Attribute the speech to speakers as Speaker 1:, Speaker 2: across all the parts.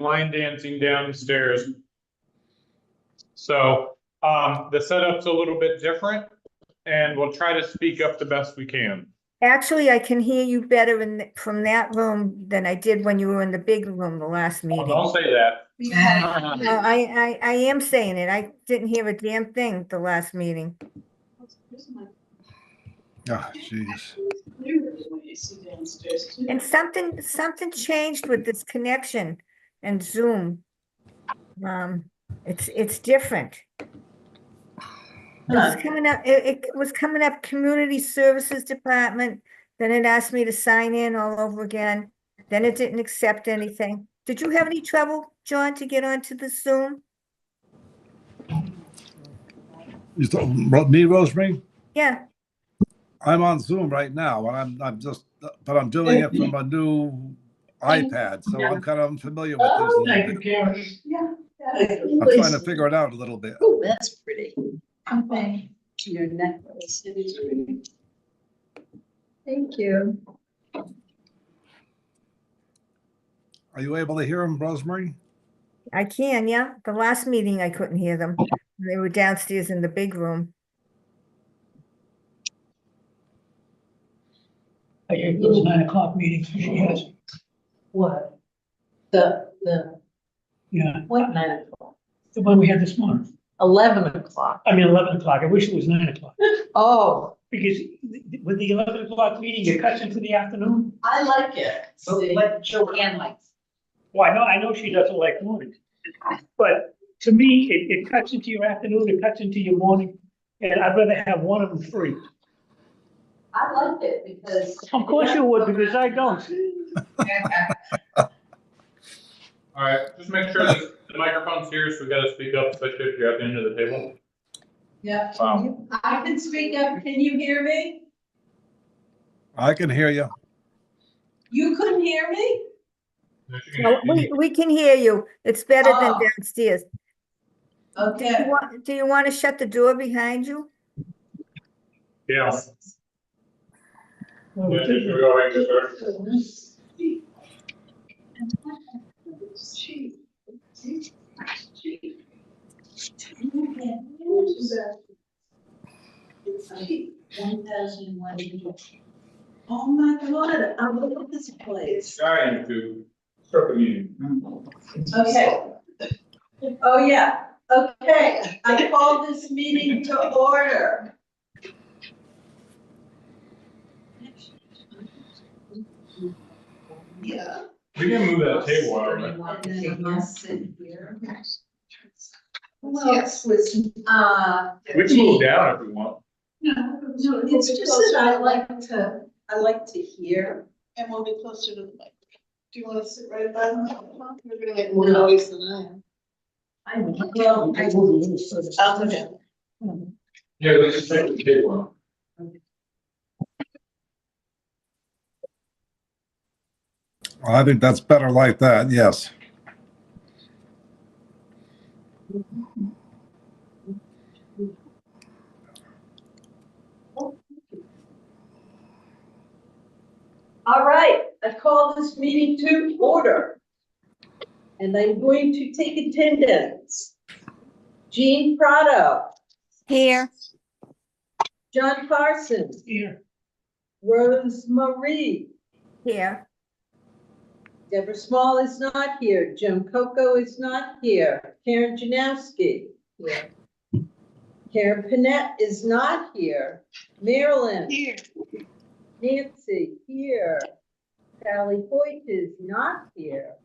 Speaker 1: line dancing downstairs. So the setup's a little bit different, and we'll try to speak up the best we can.
Speaker 2: Actually, I can hear you better from that room than I did when you were in the big room the last meeting.
Speaker 1: Don't say that.
Speaker 2: I am saying it. I didn't hear a damn thing the last meeting.
Speaker 3: Oh, jeez.
Speaker 2: And something changed with this connection and Zoom. It's different. It's coming up, it was coming up Community Services Department, then it asked me to sign in all over again, then it didn't accept anything. Did you have any trouble, John, to get onto the Zoom?
Speaker 3: You talking about me, Rosemary?
Speaker 2: Yeah,
Speaker 3: I'm on Zoom right now, and I'm doing it from a new iPad, so I'm kind of unfamiliar with this. A little bit.
Speaker 4: Karen.
Speaker 5: Yeah.
Speaker 3: I'm trying to figure it out a little bit.
Speaker 5: Oh, that's pretty. Okay. Your necklace. Thank you.
Speaker 3: Are you able to hear him, Rosemary?
Speaker 2: I can, yeah. The last meeting, I couldn't hear them. They were downstairs in the big room.
Speaker 4: I gave those 9 o'clock meetings she has.
Speaker 5: What?
Speaker 4: Yeah,
Speaker 5: What 9 o'clock?
Speaker 4: the one we had this morning.
Speaker 5: 11 o'clock.
Speaker 4: I mean, 11 o'clock. I wish it was 9 o'clock.
Speaker 5: Oh,
Speaker 4: Because with the 11 o'clock meeting, it cuts into the afternoon.
Speaker 5: I like it. But Joanne likes.
Speaker 4: Well, I know she doesn't like mornings. But to me, it cuts into your afternoon, it cuts into your morning, and I'd rather have one of them free.
Speaker 5: I like it because.
Speaker 4: Of course you would, because I don't.
Speaker 1: All right, just make sure that the microphone's here, so we gotta speak up, especially if you're at the end of the table.
Speaker 5: Yeah.
Speaker 6: I can speak up. Can you hear me?
Speaker 3: I can hear you.
Speaker 6: You couldn't hear me?
Speaker 2: No, we can hear you. It's better than
Speaker 6: Oh.
Speaker 2: downstairs.
Speaker 6: Okay.
Speaker 2: Do you want to shut the door behind you?
Speaker 1: Yeah.
Speaker 4: Well,
Speaker 1: Yeah, just go ahead and start.
Speaker 6: Oh my God, I love this place.
Speaker 1: Trying to start the meeting.
Speaker 6: Okay. Oh, yeah. Okay, I call this meeting to order. Yeah.
Speaker 1: We can move that table out of there.
Speaker 6: And then I'll sit here.
Speaker 5: Yes.
Speaker 1: We can move down if we want.
Speaker 6: No, it's just that I like to hear.
Speaker 7: And we'll be closer to the mic. Do you want to sit right by the microphone? You're gonna make more noise than I am.
Speaker 6: Well,
Speaker 7: I'll go down.
Speaker 1: Yeah, let's just take the table out.
Speaker 3: I think that's better like that, yes.
Speaker 6: All right, I call this meeting to order. And I'm going to take attendance. Jean Prado,
Speaker 2: Here.
Speaker 6: John Carson,
Speaker 4: Here,
Speaker 6: Rose Marie,
Speaker 2: Here.
Speaker 6: Deborah Small is not here, Jim Coco is not here, Karen Janowski. Here. Karen Panett is not here, Marilyn.
Speaker 7: Here.
Speaker 6: Nancy, here. Sally Hoyt is not here.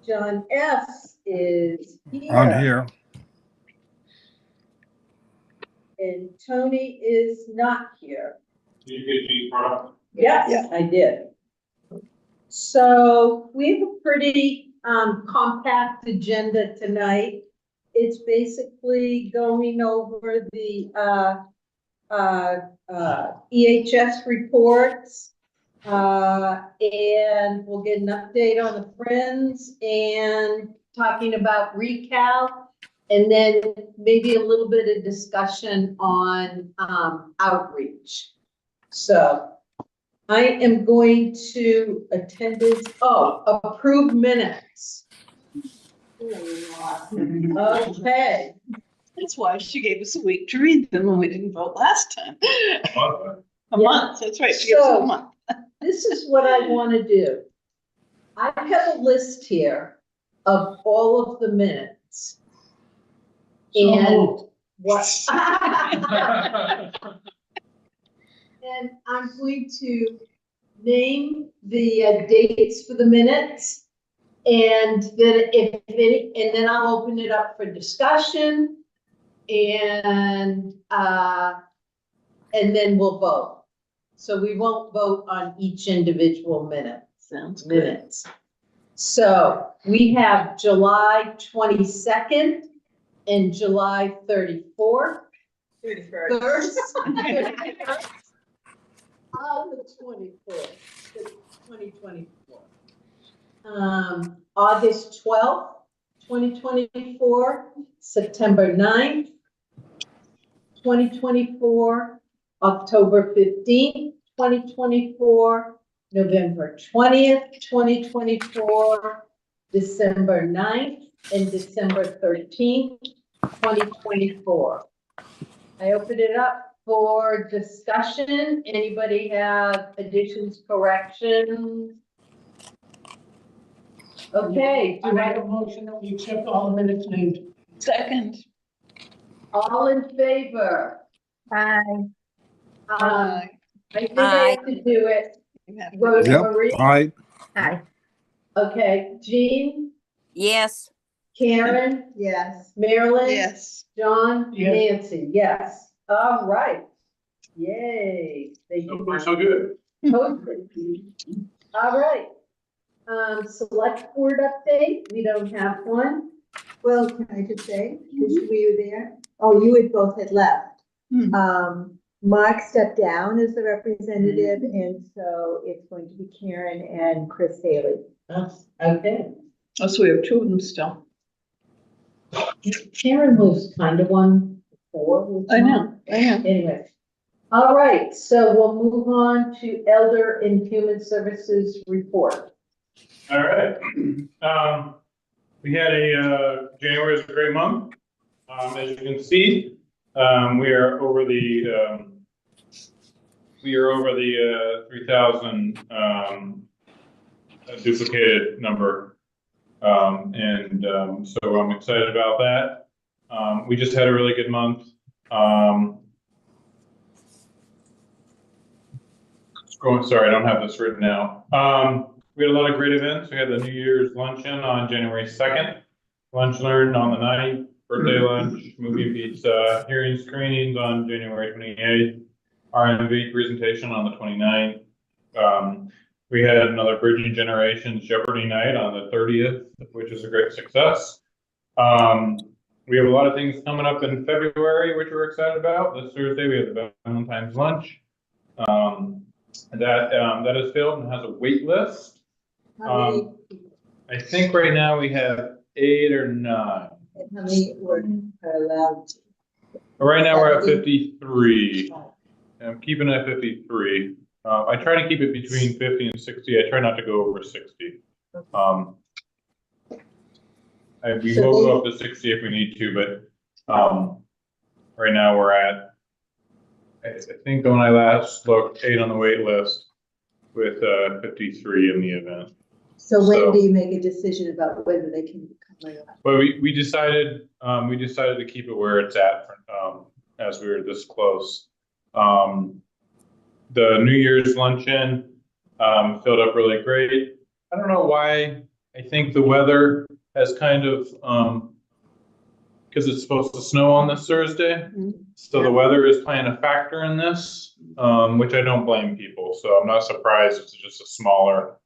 Speaker 6: John S. is here.
Speaker 3: I'm here.
Speaker 6: And Tony is not here.
Speaker 1: Did you get Gene product?
Speaker 6: Yes, I did. So we have a pretty compact agenda tonight. It's basically going over the EHS reports. And we'll get an update on the Friends and talking about recal. And then maybe a little bit of discussion on outreach. So I am going to approve minutes Okay,
Speaker 7: That's why she gave us a week to read them when we didn't vote last time. A month, that's right, she gave us
Speaker 6: So-
Speaker 7: a month.
Speaker 6: this is what I want to do. I have a list here of all of the minutes.
Speaker 4: So
Speaker 6: And
Speaker 4: moved.
Speaker 6: what? And I'm going to name the dates for the minutes. And then if any, and then I'll open it up for discussion. And then we'll vote. So we won't vote on each individual
Speaker 7: Sounds good.
Speaker 6: minutes. So we have July 22nd and July 34th.
Speaker 7: 31st.
Speaker 6: On the 24th, 2024. August 12th, 2024, September 9th, 2024, October 15th, 2024, November 20th, 2024, December 9th, and December 13th, 2024. I open it up for discussion. Anybody have additions, corrections? Okay,
Speaker 4: I make a motion that we accept all the minutes named.
Speaker 7: Second.
Speaker 6: all in favor?
Speaker 2: Bye.
Speaker 6: I think I have to do it.
Speaker 7: You have to-
Speaker 6: Rose
Speaker 3: Yep,
Speaker 6: Marie?
Speaker 3: I,
Speaker 2: Aye.
Speaker 6: Okay, Jean,
Speaker 5: Yes.
Speaker 6: Karen,
Speaker 7: Yes.
Speaker 6: Marilyn?
Speaker 7: Yes.
Speaker 6: John?
Speaker 4: Yes.
Speaker 6: Nancy, yes. All right. Yay. They
Speaker 1: So
Speaker 6: can
Speaker 1: far,
Speaker 6: be
Speaker 1: so good.
Speaker 6: posted. All right. Select board update, we don't have one.
Speaker 5: Well, can I just say, because we were there, oh, you had both had left.
Speaker 7: Hmm.
Speaker 5: Mark stepped down as the representative, and so it's going to be Karen and Chris Haley.
Speaker 6: Okay.
Speaker 7: Oh, so we have two of them still.
Speaker 6: Karen was kind of one before. was
Speaker 7: I
Speaker 6: not?
Speaker 7: know.
Speaker 6: Anyway. All right, so we'll move on to Elder and Human Services report.
Speaker 1: All right. We had January was a great month. As you can see, we are over the 3,000 duplicated number. So I'm excited about that. We just had a really good month. Sorry, I don't have this written now. We had a lot of great events. We had the New Year's luncheon on January 2nd, lunch learned on the 9th, birthday lunch, movie pizza, hearing screenings on January 28th, RMV presentation on the 29th. We had another Bridging Generations Jeopardy night on the 30th, which is a great success. We have a lot of things coming up in February, which we're excited about. This Thursday, we have the Valentine's lunch. That is filled and has a wait list.
Speaker 5: How many,
Speaker 1: I think right now we have 8 or 9.
Speaker 5: how many are allowed?
Speaker 1: Right now we're at 53. I'm keeping it at 53. I try to keep it between 50 and 60. I try not to go over 60. We will go up to 60 if we need to, but right now we're at, I think when I last looked, 8 on the wait list with 53 in the event.
Speaker 5: So
Speaker 1: So-
Speaker 5: when do you make a decision about whether they can come or not?
Speaker 1: But we decided to keep it where it's at as we were this close. The New Year's luncheon filled up really great. I don't know why. I think the weather has kind of because it's supposed to snow on this Thursday, so the weather is playing a factor in this, which I don't blame people. So I'm not surprised it's just a smaller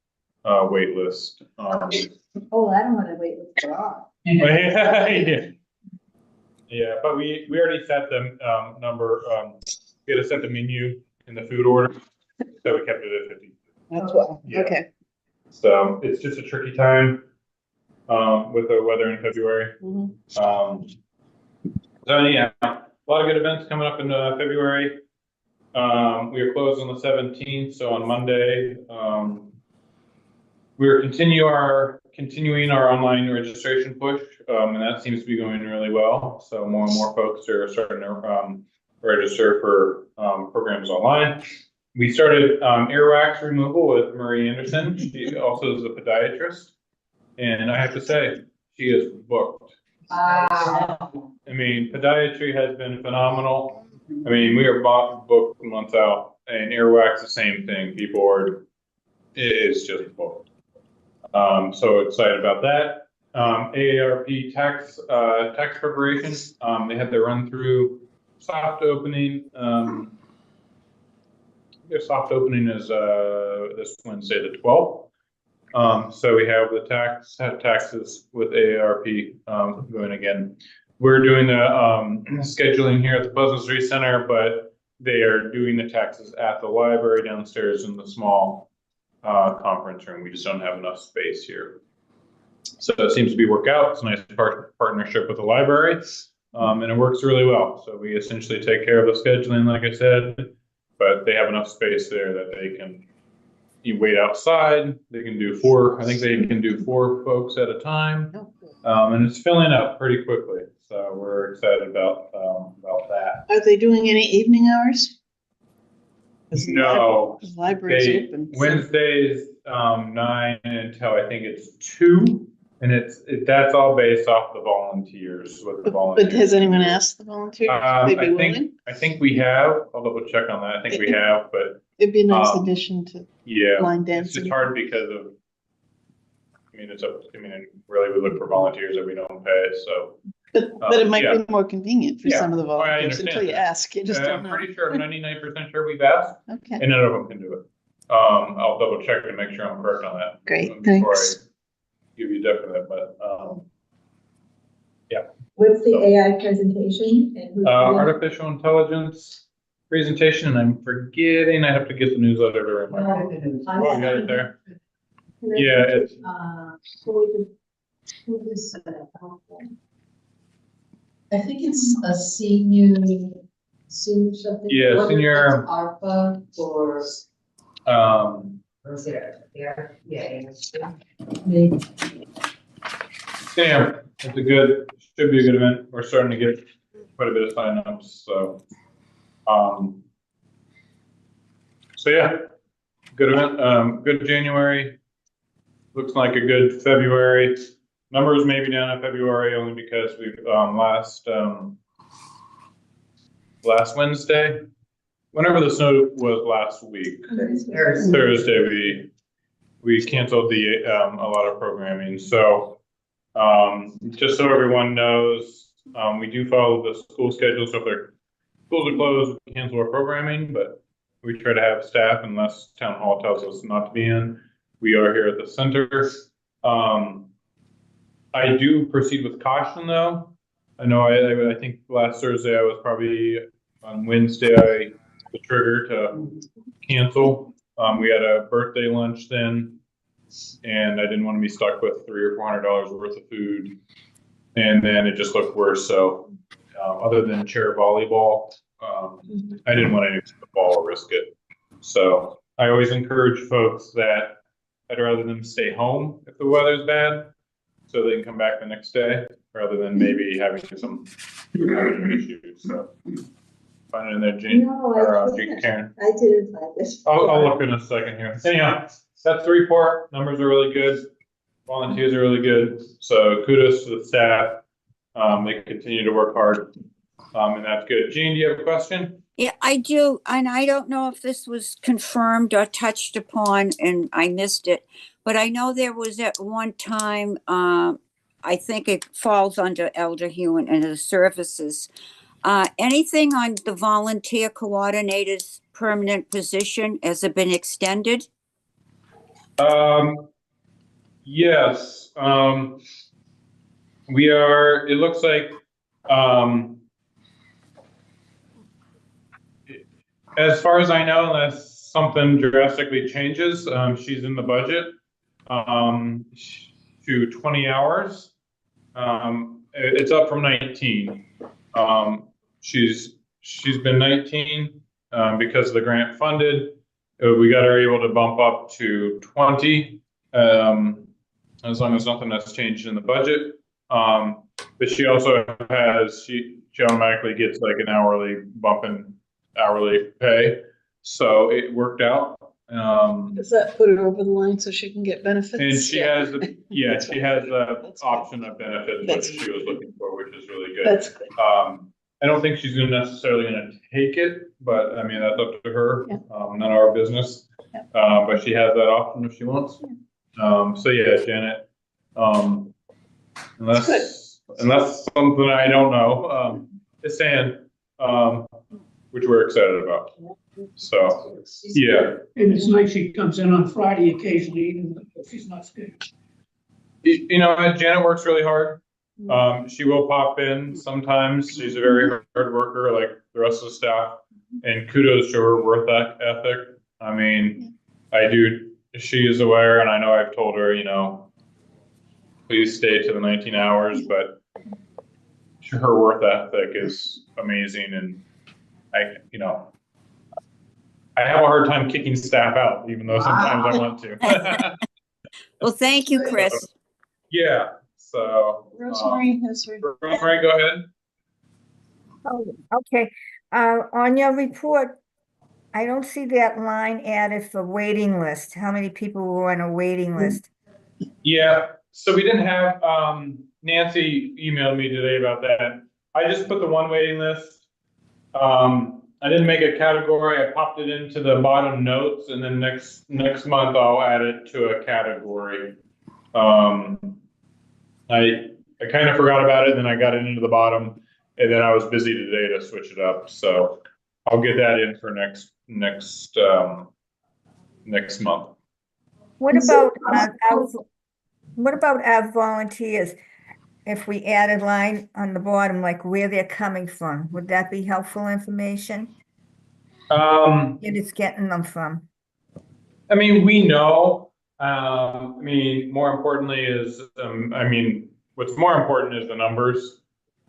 Speaker 1: wait list.
Speaker 5: Oh, I don't want to wait for all.
Speaker 1: Yeah, but we already set the number. We had to set the menu in the food order, so we kept it at 50.
Speaker 7: That's why,
Speaker 1: Yeah.
Speaker 7: okay.
Speaker 1: So it's just a tricky time with the weather in February.
Speaker 7: Mhm.
Speaker 1: So yeah, a lot of good events coming up in February. We are closed on the 17th, so on Monday. we're continuing our online registration push, and that seems to be going really well. So more and more folks are starting to register for programs online. We started earwax removal with Marie Anderson. She also is a podiatrist, and I have to say, she is booked.
Speaker 6: Wow.
Speaker 1: I mean, podiatry has been phenomenal. I mean, we are booked months out, and earwax the same thing. People are, it's just booked. So excited about that. AARP tax preparation. They had their run through soft opening. Their soft opening is this Wednesday, the 12th. So we have the taxes with AARP going again. We're doing the scheduling here at the Pleasant Street Center, but they are doing the taxes at the library downstairs in the small conference room. We just don't have enough space here. So it seems to be work out. It's a nice partnership with the library, and it works really well. So we essentially take care of the scheduling, like I said, but they have enough space there that they can wait outside. They can do I think they can do 4 folks at a time, and it's filling up pretty quickly. So we're excited about that.
Speaker 7: Are they doing any evening hours? 'Cause the
Speaker 1: No,
Speaker 7: The library's
Speaker 1: they,
Speaker 7: open. so-
Speaker 1: Wednesdays, 9 until I think it's 2, and that's all based off the volunteers, what the
Speaker 7: But
Speaker 1: volunteers.
Speaker 7: has anyone asked the volunteers? They'd be willing?
Speaker 1: I think we have, I'll double check on that, I think we have, but
Speaker 7: It'd be a nice
Speaker 1: um,
Speaker 7: addition to
Speaker 1: yeah,
Speaker 7: line
Speaker 1: it's just
Speaker 7: dancing.
Speaker 1: hard because of, really we look for volunteers that we don't pay, so.
Speaker 7: But it might
Speaker 1: yeah.
Speaker 7: be more convenient for
Speaker 1: Yeah.
Speaker 7: some of the
Speaker 1: Oh, I
Speaker 7: volunteers until
Speaker 1: understand
Speaker 7: you
Speaker 1: that.
Speaker 7: ask, you just
Speaker 1: I'm
Speaker 7: don't know.
Speaker 1: pretty sure, 99% sure we've asked,
Speaker 7: Okay,
Speaker 1: and none of them can do it. I'll double check to make sure I'm correct on that.
Speaker 7: Great,
Speaker 1: Before I
Speaker 7: thanks.
Speaker 1: give you definite, but,
Speaker 5: What's the AI presentation? And who's doing it?
Speaker 1: artificial intelligence presentation, and I'm forgetting, I have to get the newsletter to remind me. Oh, you got it there? Yeah, it's,
Speaker 6: I think it's a senior something.
Speaker 1: Yeah,
Speaker 6: Whether
Speaker 1: senior-
Speaker 6: it's ARPA or. Maybe.
Speaker 1: yeah, should be a good event. We're starting to get quite a bit of signups, so. So yeah, good event, good January. Looks like a good February. Numbers may be down in February only because we've, last Wednesday, whenever the snow was last week, Thursday, we canceled a lot of programming. So, just so everyone knows, we do follow the school schedule. So if their schools are closed, we cancel our programming, but we try to have staff unless town hall tells us not to be in. We are here at the center. I do proceed with caution though. I know I think last Thursday I was probably on Wednesday, the trigger to cancel. We had a birthday lunch then, and I didn't want to be stuck with $300 or $400 worth of food. And then it just looked worse. So other than chair volleyball, I didn't want to use the ball or risk it. So I always encourage folks that I'd rather them stay home if the weather's bad, so they can come back the next day, rather than maybe having some issues. So find it in there, Jean,
Speaker 5: No,
Speaker 1: or
Speaker 5: I
Speaker 1: Jean Karen.
Speaker 5: I didn't find this.
Speaker 1: I'll look in a second here. Anyhow, that's the report. Numbers are really good. Volunteers are really good. So kudos to the staff. They continue to work hard, and that's good. Jean, do you have a question?
Speaker 8: Yeah, I do, and I don't know if this was confirmed or touched upon and I missed it, but I know there was at one time, I think it falls under Elder Hewen and the services. Anything on the volunteer coordinator's permanent position? Has it been extended?
Speaker 1: Yes. We are, it looks like, as far as I know, unless something drastically changes, she's in the budget, to 20 hours. It's up from 19. She's been 19, because of the grant funded. We got her able to bump up to 20. as long as nothing has changed in the budget. But she also has, she automatically gets like an hourly bump in hourly pay. So it worked out.
Speaker 7: Does that put her over the line so she can get benefits?
Speaker 1: And she has, she has the
Speaker 7: That's good.
Speaker 1: option of benefits,
Speaker 7: That's
Speaker 1: which she was looking for, which is really good.
Speaker 7: That's good.
Speaker 1: I don't think she's necessarily gonna take it, but I mean, that's up to her,
Speaker 7: Yeah.
Speaker 1: none of our business.
Speaker 7: Yeah.
Speaker 1: But she has that option if she wants. So yeah, Janet, unless something I don't know, is saying, which we're excited about. So, yeah.
Speaker 4: And it's nice she comes in on Friday occasionally, even if she's not scheduled.
Speaker 1: You know, Janet works really hard. She will pop in sometimes. She's a very hard worker, like the rest of the staff. And kudos to her work ethic. I mean, she is aware, and I know I've told her, you know, please stay to the 19 hours, but her work ethic is amazing. And I have a hard time kicking staff out, even though sometimes I want to.
Speaker 8: Well, thank you, Chris.
Speaker 1: Yeah, so.
Speaker 7: Rosemary has her.
Speaker 1: Rosemary, go ahead.
Speaker 2: Oh, okay. On your report, I don't see that line added for waiting list. How many people were on a waiting list?
Speaker 1: Yeah, so we didn't have, Nancy emailed me today about that. I just put the one waiting list. I didn't make a category. I popped it into the bottom notes, and then next month I'll add it to a category. I kind of forgot about it, and then I got it into the bottom, and then I was busy today to switch it up. So I'll get that in for next month.
Speaker 2: What about our volunteers? If we added line on the bottom, like where they're coming from, would that be helpful information? And it's getting them from.
Speaker 1: I mean, we know, I mean, more importantly is, what's more important is the numbers.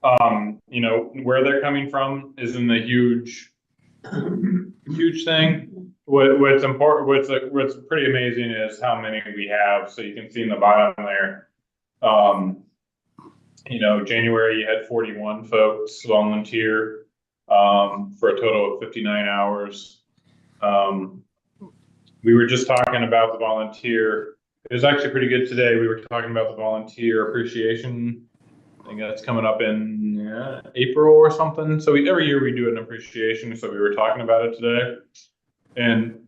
Speaker 1: You know, where they're coming from isn't a huge thing. What's important, what's pretty amazing is how many we have. So you can see in the bottom there, you know, January you had 41 folks volunteer, for a total of 59 hours. We were just talking about the volunteer. It was actually pretty good today. We were talking about the volunteer appreciation. I think that's coming up in April or something. So every year we do an appreciation. So we were talking about it today. And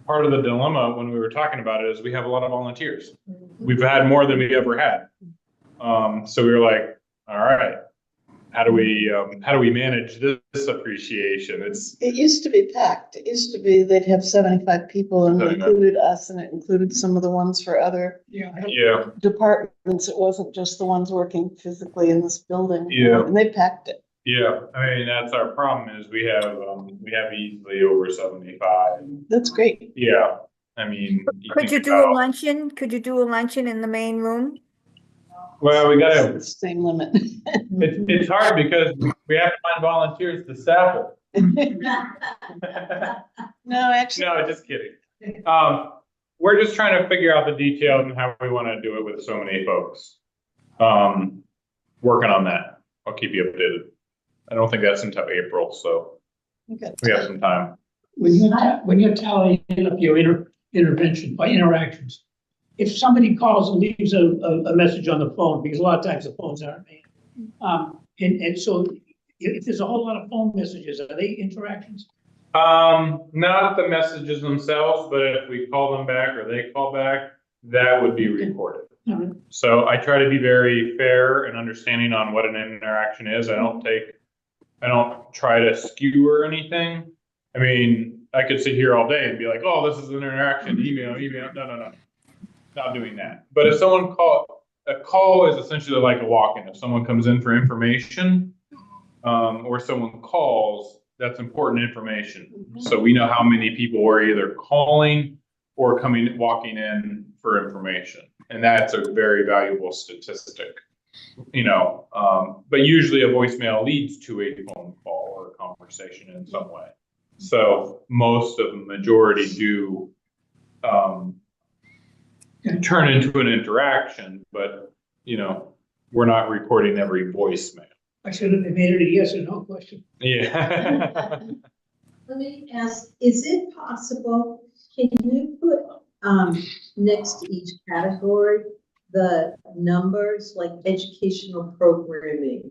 Speaker 1: part of the dilemma when we were talking about it is we have a lot of volunteers. We've had more than we ever had. So we were like, all right, how do we manage this appreciation?
Speaker 7: It used to be packed. It used to be they'd have 75 people and it included us and it included some of the ones for other departments. It wasn't just the ones working physically in this building.
Speaker 1: Yeah.
Speaker 7: And they packed it.
Speaker 1: Yeah, I mean, that's our problem is we have easily over 75.
Speaker 7: That's great.
Speaker 1: Yeah, I mean.
Speaker 2: Could you do a luncheon? Could you do a luncheon in the main room?
Speaker 1: Well, we gotta,
Speaker 7: It's the same limit.
Speaker 1: it's hard because we have to find volunteers to staff it.
Speaker 7: No, actually.
Speaker 1: No, just kidding. We're just trying to figure out the details and how we want to do it with so many folks. Working on that. I'll keep you updated. I don't think that's until April, so we have some time.
Speaker 4: When you're tallying up your interactions, if somebody calls and leaves a message on the phone, because a lot of times the phones aren't made. And so if there's a whole lot of phone messages, are they interactions?
Speaker 1: Not the messages themselves, but if we call them back or they call back, that would be recorded. So I try to be very fair and understanding on what an interaction is. I don't try to skew or anything. I mean, I could sit here all day and be like, oh, this is an interaction, email. No. Not doing that. But if someone a call is essentially like a walk-in. If someone comes in for information, or someone calls, that's important information. So we know how many people are either calling or walking in for information. And that's a very valuable statistic, you know, but usually a voicemail leads to a phone call or a conversation in some way. So most of the majority do, turn into an interaction, but, you know, we're not recording every voicemail.
Speaker 4: I should have made it a yes or no question.
Speaker 1: Yeah.
Speaker 6: Let me ask, is it possible, can you put, next to each category, the numbers, like educational programming?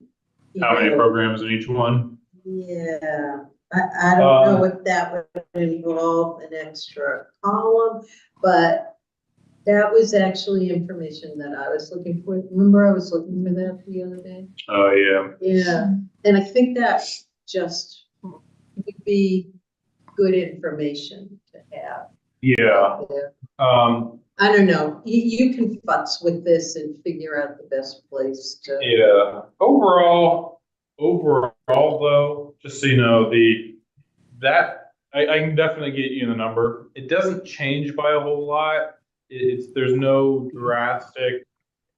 Speaker 6: You
Speaker 1: How many
Speaker 6: know,
Speaker 1: programs in each one?
Speaker 6: Yeah, I don't know if that would involve an extra column, but that was actually information that I was looking for. Remember, I was looking for that the other day?
Speaker 1: Oh, yeah.
Speaker 6: Yeah, and I think that just would be good information to have.
Speaker 1: Yeah.
Speaker 6: I don't know, you can futz with this and figure out the best place to.
Speaker 1: Yeah. Overall though, just so you know, I can definitely get you the number. It doesn't change by a whole lot. There's no drastic,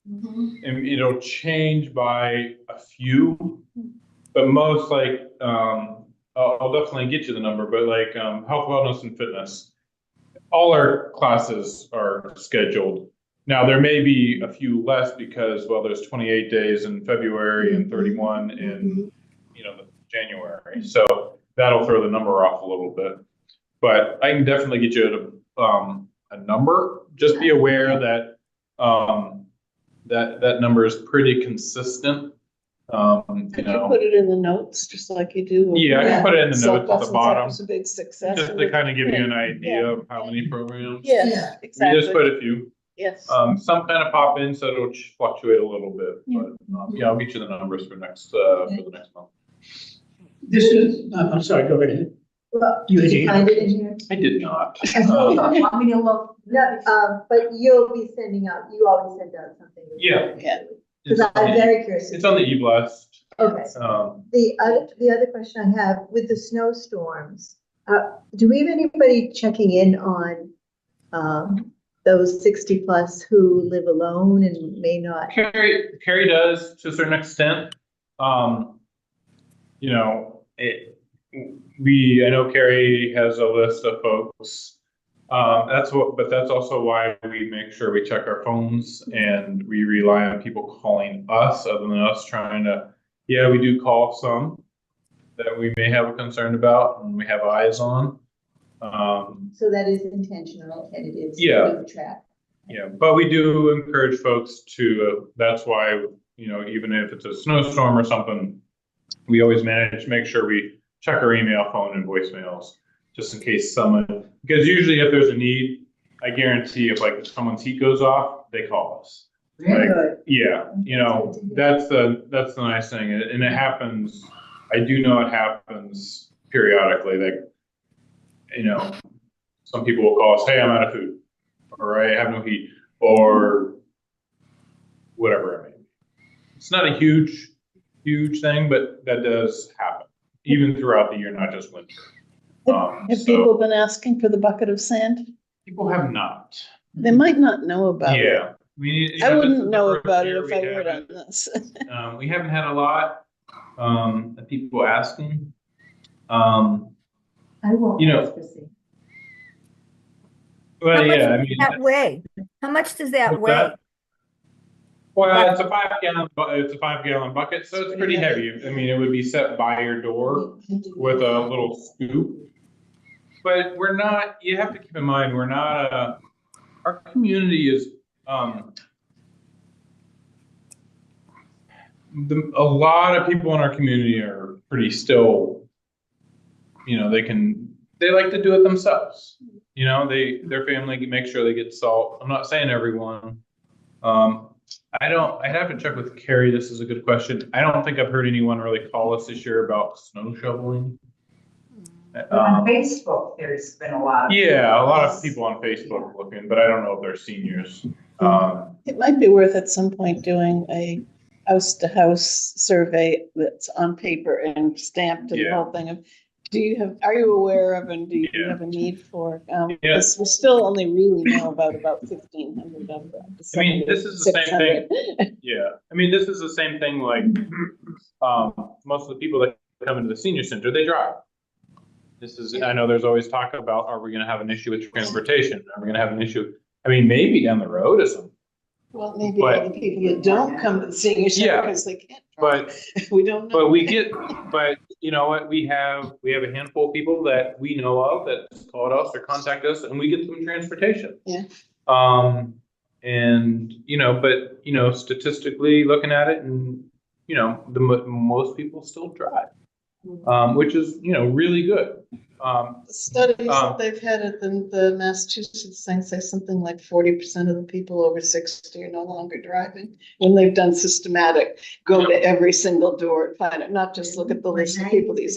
Speaker 1: and it'll change by a few, but most like, I'll definitely get you the number, but like, health, wellness and fitness, all our classes are scheduled. Now, there may be a few less because, well, there's 28 days in February and 31 in, you know, January. So that'll throw the number off a little bit. But I can definitely get you a number. Just be aware that that number is pretty consistent.
Speaker 7: Could you put it in the notes, just like you do?
Speaker 1: Yeah, I can put it in the
Speaker 7: So
Speaker 1: notes at the
Speaker 7: Boston
Speaker 1: bottom,
Speaker 7: was a big success.
Speaker 1: just to kind of give you an idea of how many programs.
Speaker 7: Yeah,
Speaker 1: We just
Speaker 7: exactly.
Speaker 1: put a few.
Speaker 7: Yes.
Speaker 1: Some kind of pop in, so it'll fluctuate a little bit, but, yeah, I'll get you the numbers for the next month.
Speaker 4: This is, I'm sorry, go right ahead.
Speaker 5: Well,
Speaker 4: You had
Speaker 5: did you
Speaker 4: your
Speaker 5: find
Speaker 4: hand
Speaker 5: it in here?
Speaker 1: I did not.
Speaker 5: Want me to look? No, but you'll be sending out, you always send out something.
Speaker 1: Yeah.
Speaker 7: Yeah.
Speaker 5: Because I'm very curious.
Speaker 1: It's on the e-blast.
Speaker 5: Okay. The other question I have, with the snowstorms, do we have anybody checking in on, those 60 plus who live alone and may not?
Speaker 1: Carrie does to a certain extent. You know, I know Carrie has a list of folks. But that's also why we make sure we check our phones and we rely on people calling us other than us trying to, yeah, we do call some that we may have a concern about and we have eyes on.
Speaker 5: So that is intentional and it is.
Speaker 1: Yeah.
Speaker 5: keep track.
Speaker 1: Yeah, but we do encourage folks to, that's why, you know, even if it's a snowstorm or something, we always make sure we check our email, phone and voicemails, just in case someone, because usually if there's a need, I guarantee if like someone's heat goes off, they call us.
Speaker 5: Very good.
Speaker 1: Yeah, you know, that's the nice thing. And it happens, I do know it happens periodically, that, you know, some people will call us, hey, I'm out of food, or I have no heat, or whatever it may be. It's not a huge thing, but that does happen, even throughout the year, not just winter.
Speaker 7: Have people been asking for the bucket of sand?
Speaker 1: People have not.
Speaker 7: They might not know about it.
Speaker 1: Yeah.
Speaker 7: I wouldn't know about it if I were on this.
Speaker 1: We haven't had a lot of people asking.
Speaker 5: I won't.
Speaker 1: You know,
Speaker 5: ask to see.
Speaker 1: Well,
Speaker 2: How much
Speaker 1: yeah, I
Speaker 2: does
Speaker 1: mean,
Speaker 2: that weigh? How much does that
Speaker 1: what's
Speaker 2: weigh?
Speaker 1: that? Well, it's a 5-gallon bucket, so it's pretty heavy. I mean, it would be set by your door with a little scoop. But we're not, you have to keep in mind, we're not our community is, a lot of people in our community are pretty still, you know, they like to do it themselves. You know, their family make sure they get salt. I'm not saying everyone. I'd have to check with Carrie. This is a good question. I don't think I've heard anyone really call us this year about snow shoveling.
Speaker 9: On Facebook, there's been a lot.
Speaker 1: Yeah, a lot of people on Facebook looking, but I don't know if they're seniors.
Speaker 7: It might be worth at some point doing a house-to-house survey that's on paper and stamped and the whole thing of, are you aware of and do you have a need for? Because we still only really know about 1,500 of them.
Speaker 1: I mean, this is the same thing. Yeah, I mean, this is the same thing like most of the people that come into the senior center, they drive. I know there's always talk about, are we going to have an issue with transportation? Are we going to have an issue? I mean, maybe down the road is some,
Speaker 7: Well, maybe
Speaker 1: But-
Speaker 7: other people that don't come to the senior center
Speaker 1: Yeah,
Speaker 7: because they can't. drive.
Speaker 1: but
Speaker 7: We don't know.
Speaker 1: but you know what, we have a handful of people that we know of that called us or contact us and we get them transportation.
Speaker 7: Yeah.
Speaker 1: And, but, statistically looking at it and, most people still drive, which is, really good.
Speaker 7: The studies that they've had at the Massachusetts thing say something like 40% of the people over 60 are no longer driving. When they've done systematic, go to every single door and find it, not just look at the list of people these.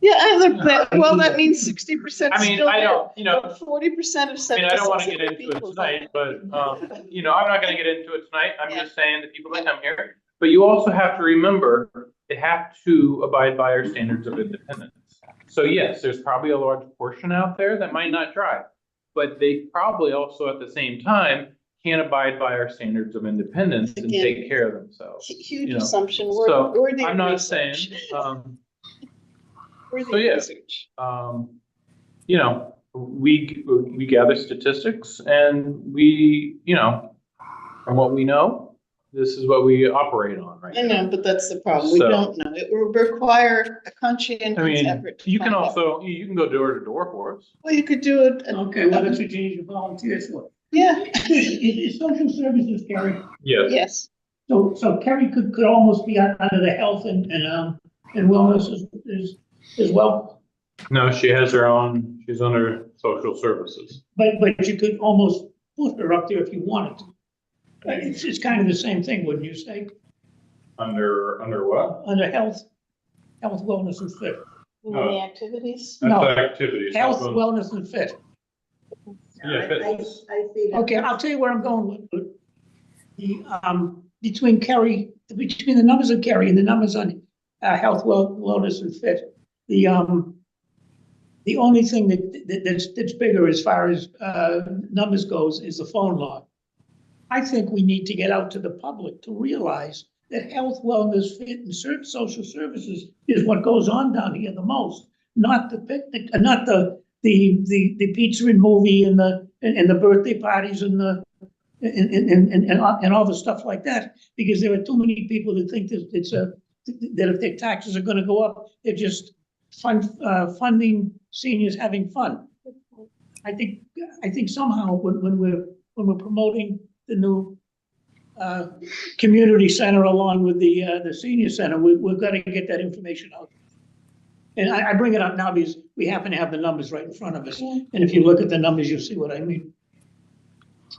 Speaker 7: Yeah, well, that means 60%
Speaker 1: I mean,
Speaker 7: still
Speaker 1: I
Speaker 7: there.
Speaker 1: don't,
Speaker 7: 40% of 70.
Speaker 1: I mean, I don't want to get into it tonight, but, I'm not going to get into it tonight. I'm just saying the people that come here. But you also have to remember, they have to abide by our standards of independence. So yes, there's probably a large portion out there that might not drive, but they probably also at the same time can abide by our standards of independence and
Speaker 7: Again,
Speaker 1: take care of themselves.
Speaker 7: Huge
Speaker 1: you know.
Speaker 7: assumption.
Speaker 1: So
Speaker 7: Worthy
Speaker 1: I'm not
Speaker 7: research.
Speaker 1: saying,
Speaker 7: Worthy
Speaker 1: so yeah.
Speaker 7: research.
Speaker 1: We gather statistics and we, from what we know, this is what we operate on right
Speaker 7: I
Speaker 1: now.
Speaker 7: know, but that's the problem. We
Speaker 1: So-
Speaker 7: don't know. It will require a
Speaker 1: I
Speaker 7: conscientious
Speaker 1: mean,
Speaker 7: effort. to
Speaker 1: you can
Speaker 7: find out.
Speaker 1: also, you can go door to door for us.
Speaker 7: Well, you could do it.
Speaker 4: Okay, well, that's what you need to volunteer for.
Speaker 7: Yeah.
Speaker 4: Is social services, Kerry?
Speaker 1: Yes.
Speaker 7: Yes.
Speaker 4: So Kerry could almost be under the health and wellness as well.
Speaker 1: No, she has her own, she's under social services.
Speaker 4: But you could almost put her up there if you wanted to. It's kind of the same thing, wouldn't you say?
Speaker 1: Under what?
Speaker 4: Under health, wellness and fit.
Speaker 7: Any activities?
Speaker 1: That's
Speaker 4: No.
Speaker 1: activities.
Speaker 4: Health, wellness and fit.
Speaker 1: Yeah, fitness.
Speaker 5: I see that.
Speaker 4: Okay, I'll tell you where I'm going with the, between the numbers of Kerry and the numbers on, health, wellness and fit. The only thing that's bigger as far as, numbers goes is the phone log. I think we need to get out to the public to realize that health, wellness, fit, and social services is what goes on down here the most, not the picnic, not the pizza and movie and the birthday parties and all the stuff like that. Because there are too many people that think that that if their taxes are going to go up, they're just funding seniors having fun. I think somehow when we're promoting the new community center along with the senior center, we've got to get that information out. And I bring it up now because we happen to have the numbers right in front of us. And if you look at the numbers, you'll see what I mean.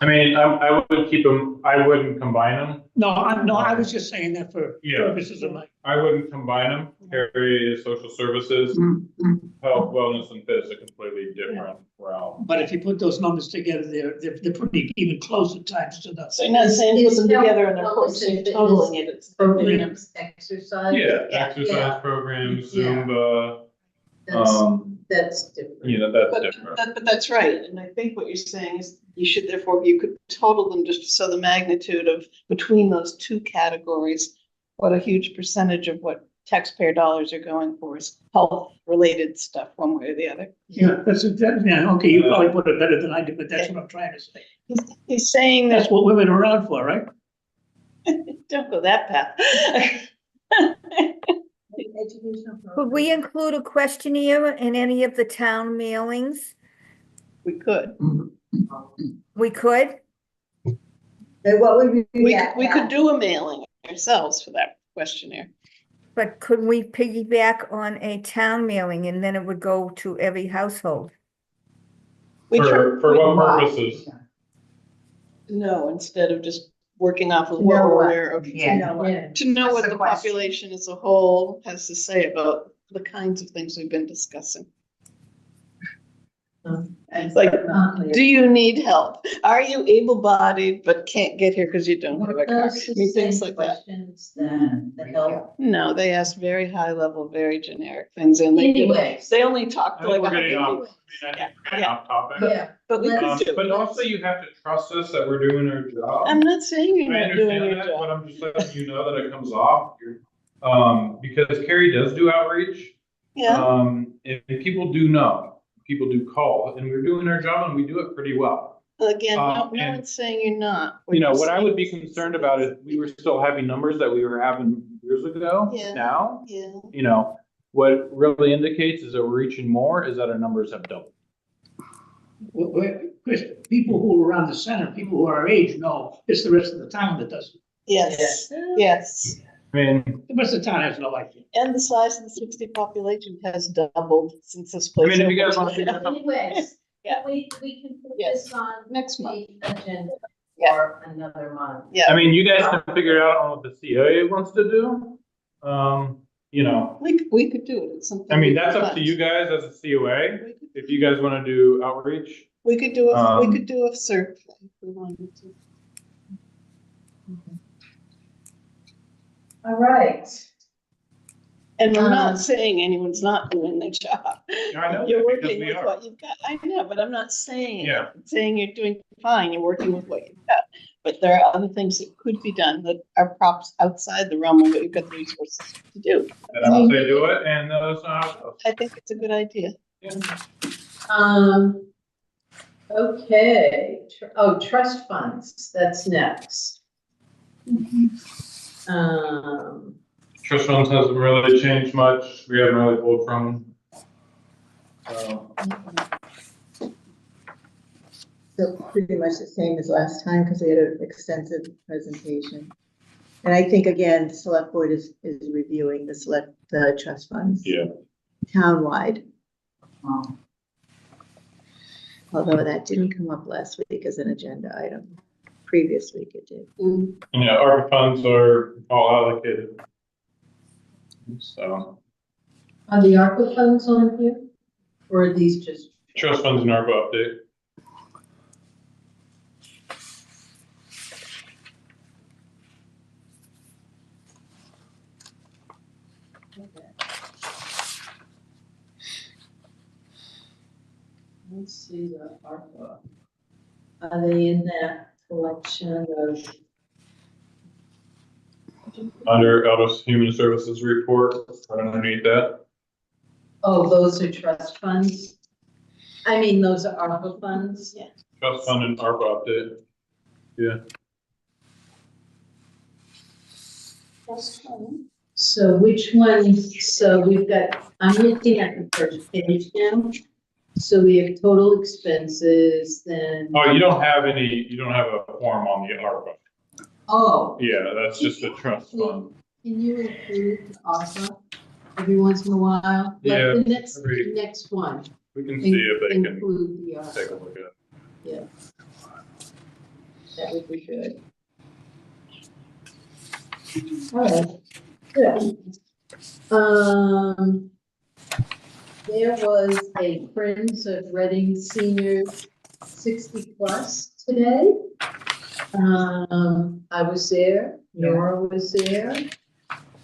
Speaker 1: I mean, I would keep them, I wouldn't combine them.
Speaker 4: No, I was just saying that for
Speaker 1: Yeah.
Speaker 4: purposes of my.
Speaker 1: I wouldn't combine them. Kerry is social services, health, wellness, and fit is a completely different realm.
Speaker 4: But if you put those numbers together, they're pretty even close at times to the.
Speaker 7: So you're not saying put them together and they're
Speaker 6: Wellness and fitness
Speaker 7: totaling it. It's
Speaker 6: Programs, exercise.
Speaker 1: Yeah, exercise programs,
Speaker 6: Yeah.
Speaker 1: Zumba,
Speaker 6: That's different.
Speaker 1: that's
Speaker 7: But,
Speaker 1: different.
Speaker 7: but that's right. And I think what you're saying is you could total them just so the magnitude of between those two categories, what a huge percentage of what taxpayer dollars are going for is health related stuff, one way or the other.
Speaker 4: Yeah, okay, you probably put it better than I did, but that's what I'm trying to say.
Speaker 7: He's saying
Speaker 4: That's
Speaker 7: that,
Speaker 4: what women are around for, right?
Speaker 7: don't go that path.
Speaker 2: Could we include a questionnaire in any of the town mailings?
Speaker 7: We could.
Speaker 2: We could?
Speaker 5: And what would be
Speaker 7: We
Speaker 5: that?
Speaker 7: could do a mailing ourselves for that questionnaire.
Speaker 2: But could we piggyback on a town mailing and then it would go to every household?
Speaker 7: We
Speaker 1: For what purposes?
Speaker 7: No, instead of just working off of
Speaker 5: To
Speaker 7: what
Speaker 5: know
Speaker 7: we're
Speaker 5: what?
Speaker 7: aware of.
Speaker 9: Yeah.
Speaker 7: To know
Speaker 9: That's
Speaker 7: what
Speaker 9: the
Speaker 7: the
Speaker 9: question.
Speaker 7: population as a whole has to say about the kinds of things we've been discussing. It's like, do you need help? Are you able-bodied but can't get here because you don't have a car? I mean, things like that.
Speaker 6: Questions than the health.
Speaker 7: No, they ask very high-level, very generic things, and
Speaker 6: Anyways.
Speaker 7: they only talk
Speaker 1: I
Speaker 7: to
Speaker 1: think
Speaker 7: like
Speaker 1: we're getting
Speaker 7: 100
Speaker 1: off,
Speaker 7: people.
Speaker 1: I think we're getting off topic.
Speaker 6: Yeah.
Speaker 7: But we could do.
Speaker 1: But also you have to trust us that we're doing our job.
Speaker 7: I'm not saying you're
Speaker 1: I
Speaker 7: not doing
Speaker 1: understand
Speaker 7: your
Speaker 1: that, but
Speaker 7: job.
Speaker 1: I'm just letting you know that it comes off. Because Kerry does do outreach.
Speaker 7: Yeah,
Speaker 1: And people do know. people do call, and we're doing our job and we do it pretty well.
Speaker 7: Again, no
Speaker 1: and-
Speaker 7: one's saying you're not.
Speaker 1: You know, what I would be concerned about is we were still having numbers that we were having years ago.
Speaker 7: Yeah.
Speaker 1: Now,
Speaker 7: Yeah,
Speaker 1: you know, what really indicates is that we're reaching more is that our numbers have doubled.
Speaker 4: Chris, people who are around the center, people who are our age know it's the rest of the town that doesn't.
Speaker 7: yes, yes.
Speaker 1: I mean,
Speaker 4: The rest of the town has no idea.
Speaker 7: And the size of the 60 population has doubled since this
Speaker 1: I
Speaker 7: place.
Speaker 1: mean, if you guys
Speaker 7: opened.
Speaker 1: want to figure something,
Speaker 6: Anyways,
Speaker 7: Yeah.
Speaker 6: we can put
Speaker 7: Yes.
Speaker 6: this on
Speaker 7: Next month.
Speaker 6: the agenda
Speaker 7: Yeah.
Speaker 6: for another month.
Speaker 7: Yeah,
Speaker 1: I mean, you guys can figure it out on what the CIA wants to do. You know,
Speaker 7: we could do it. It's something.
Speaker 1: I mean,
Speaker 7: we
Speaker 1: that's
Speaker 7: could
Speaker 1: up to
Speaker 7: fund.
Speaker 1: you guys as a COA.
Speaker 7: We could-
Speaker 1: If you guys want to do outreach,
Speaker 7: We could do
Speaker 1: Um,
Speaker 7: a survey if we wanted to.
Speaker 6: All right.
Speaker 7: And we're
Speaker 6: Um,
Speaker 7: not saying anyone's not doing their job.
Speaker 1: I know
Speaker 7: You're
Speaker 1: that because
Speaker 7: working
Speaker 1: we
Speaker 7: with
Speaker 1: are.
Speaker 7: what you've got. I know, but I'm not saying, it.
Speaker 1: Yeah.
Speaker 7: I'm saying you're doing fine. You're working with what you've got. But there are other things that could be done that are props outside the realm of what you've got the resources to do.
Speaker 1: and I would say do it, and those are.
Speaker 7: I think it's a good idea.
Speaker 6: Okay, trust funds, that's next.
Speaker 1: Trust funds hasn't really changed much. We haven't really pulled from.
Speaker 5: So pretty much the same as last time, because we had an extensive presentation. And I think, again, the select board is reviewing the trust funds.
Speaker 1: Yeah.
Speaker 5: Townwide,
Speaker 9: Um,
Speaker 5: although that didn't come up last week as an agenda item. Previous week it did.
Speaker 1: Yeah, our funds are all allocated. So,
Speaker 6: Are the ARPA funds on here? Or are these just?
Speaker 1: trust funds and ARPA update.
Speaker 6: Let's see the ARPA. Are they in that collection of?
Speaker 1: Under Eldos Human Services report, right underneath that.
Speaker 6: Oh, those are trust funds? I mean, those are ARPA funds?
Speaker 7: Yeah.
Speaker 1: Trust fund and ARPA update. Yeah.
Speaker 7: Trust fund.
Speaker 6: So which ones, so we've got, I'm looking at the first page now. So we have total expenses, then,
Speaker 1: Oh, you don't have a form on the ARPA.
Speaker 6: oh,
Speaker 1: Yeah, that's just a trust fund.
Speaker 6: can you include the ARPA every once in a while?
Speaker 1: Yeah,
Speaker 6: Like the
Speaker 1: every-
Speaker 6: next one.
Speaker 1: We can see if they can
Speaker 6: Include the
Speaker 1: take a
Speaker 6: ARPA,
Speaker 1: look at it.
Speaker 6: yeah. That would be good. All right, good. There was a Friends of Reading Seniors 60+ today. I was there, Nora was there,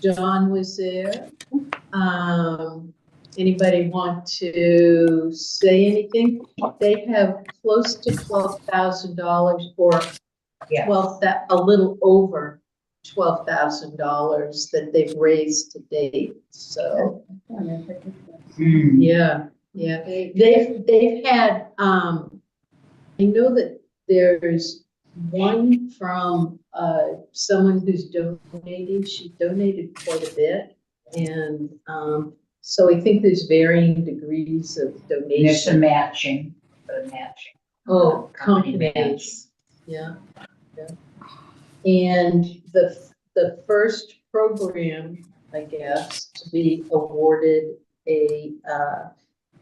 Speaker 6: John was there. Anybody want to say anything? They have close to $12,000 or
Speaker 9: Yeah.
Speaker 6: a little over $12,000 that they've raised to date, so. Yeah, they've had, I know that there's one from, someone who's donating, she donated quite a bit. And, so I think there's varying degrees of
Speaker 9: There's
Speaker 6: donation.
Speaker 9: some matching, the matching.
Speaker 6: Oh,
Speaker 9: Company
Speaker 6: companies, yeah. And the first program, I guess, to be awarded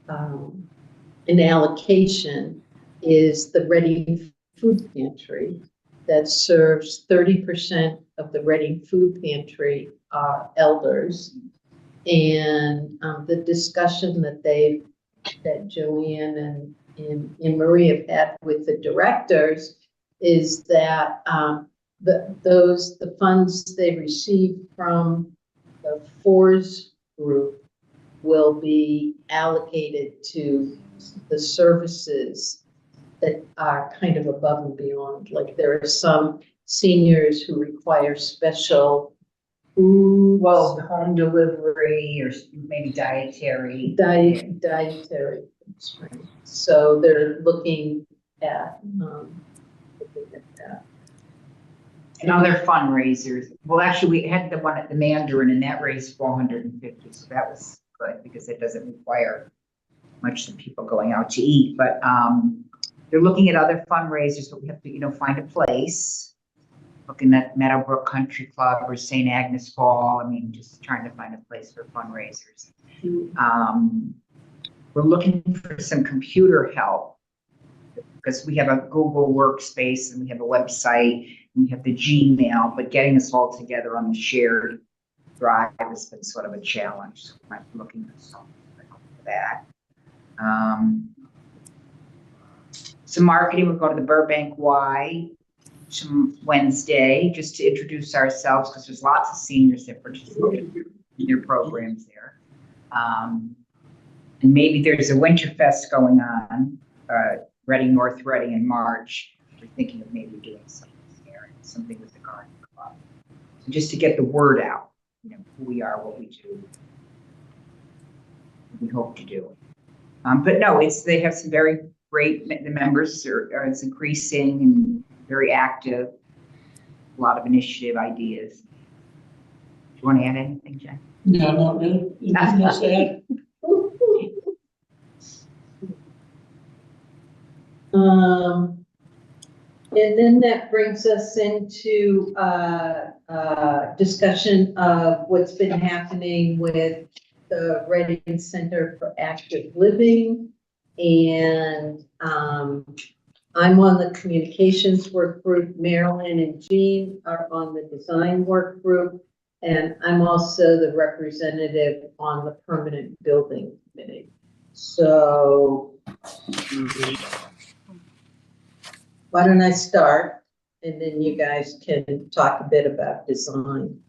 Speaker 6: an allocation is the Reading Food Pantry that serves 30% of the Reading Food Pantry elders. And the discussion that Joanne and Marie have had with the directors is that the funds they receive from the FORS group will be allocated to the services that are kind of above and beyond. Like there are some seniors who require special food,
Speaker 9: Well, the home delivery or maybe dietary.
Speaker 6: dietary. Right. So they're looking at that.
Speaker 9: And other fundraisers, well, actually, we had the one at the Mandarin and that raised 450, so that was good because it doesn't require much of people going out to eat, but they're looking at other fundraisers, but we have to, you know, find a place. Looking at Meadowbrook Country Club or St. Agnes Hall. I mean, just trying to find a place for fundraisers. We're looking for some computer help because we have a Google Workspace and we have a website and we have the Gmail, but getting us all together on the shared drive has been sort of a challenge. So I'm looking for something for that. Some marketing, we'll go to the Burbank Y Wednesday just to introduce ourselves because there's lots of seniors that participate in their programs there. And maybe there's a Winterfest going on, Reading, North Reading in March. We're thinking of maybe doing something there, something with the garden club. So just to get the word out, you know, who we are, what we do, what we hope to do. But no, they have some very great, the members it's increasing and very active, a lot of initiative ideas. Do you want to add anything, Jen?
Speaker 4: No, not really. Nothing else to add.
Speaker 6: And then that brings us into discussion of what's been happening with the Reading Center for Active Living. And I'm on the communications work group. Marilyn and Jean are on the design work group. And I'm also the representative on the permanent building committee. So why don't I start and then you guys can talk a bit about design.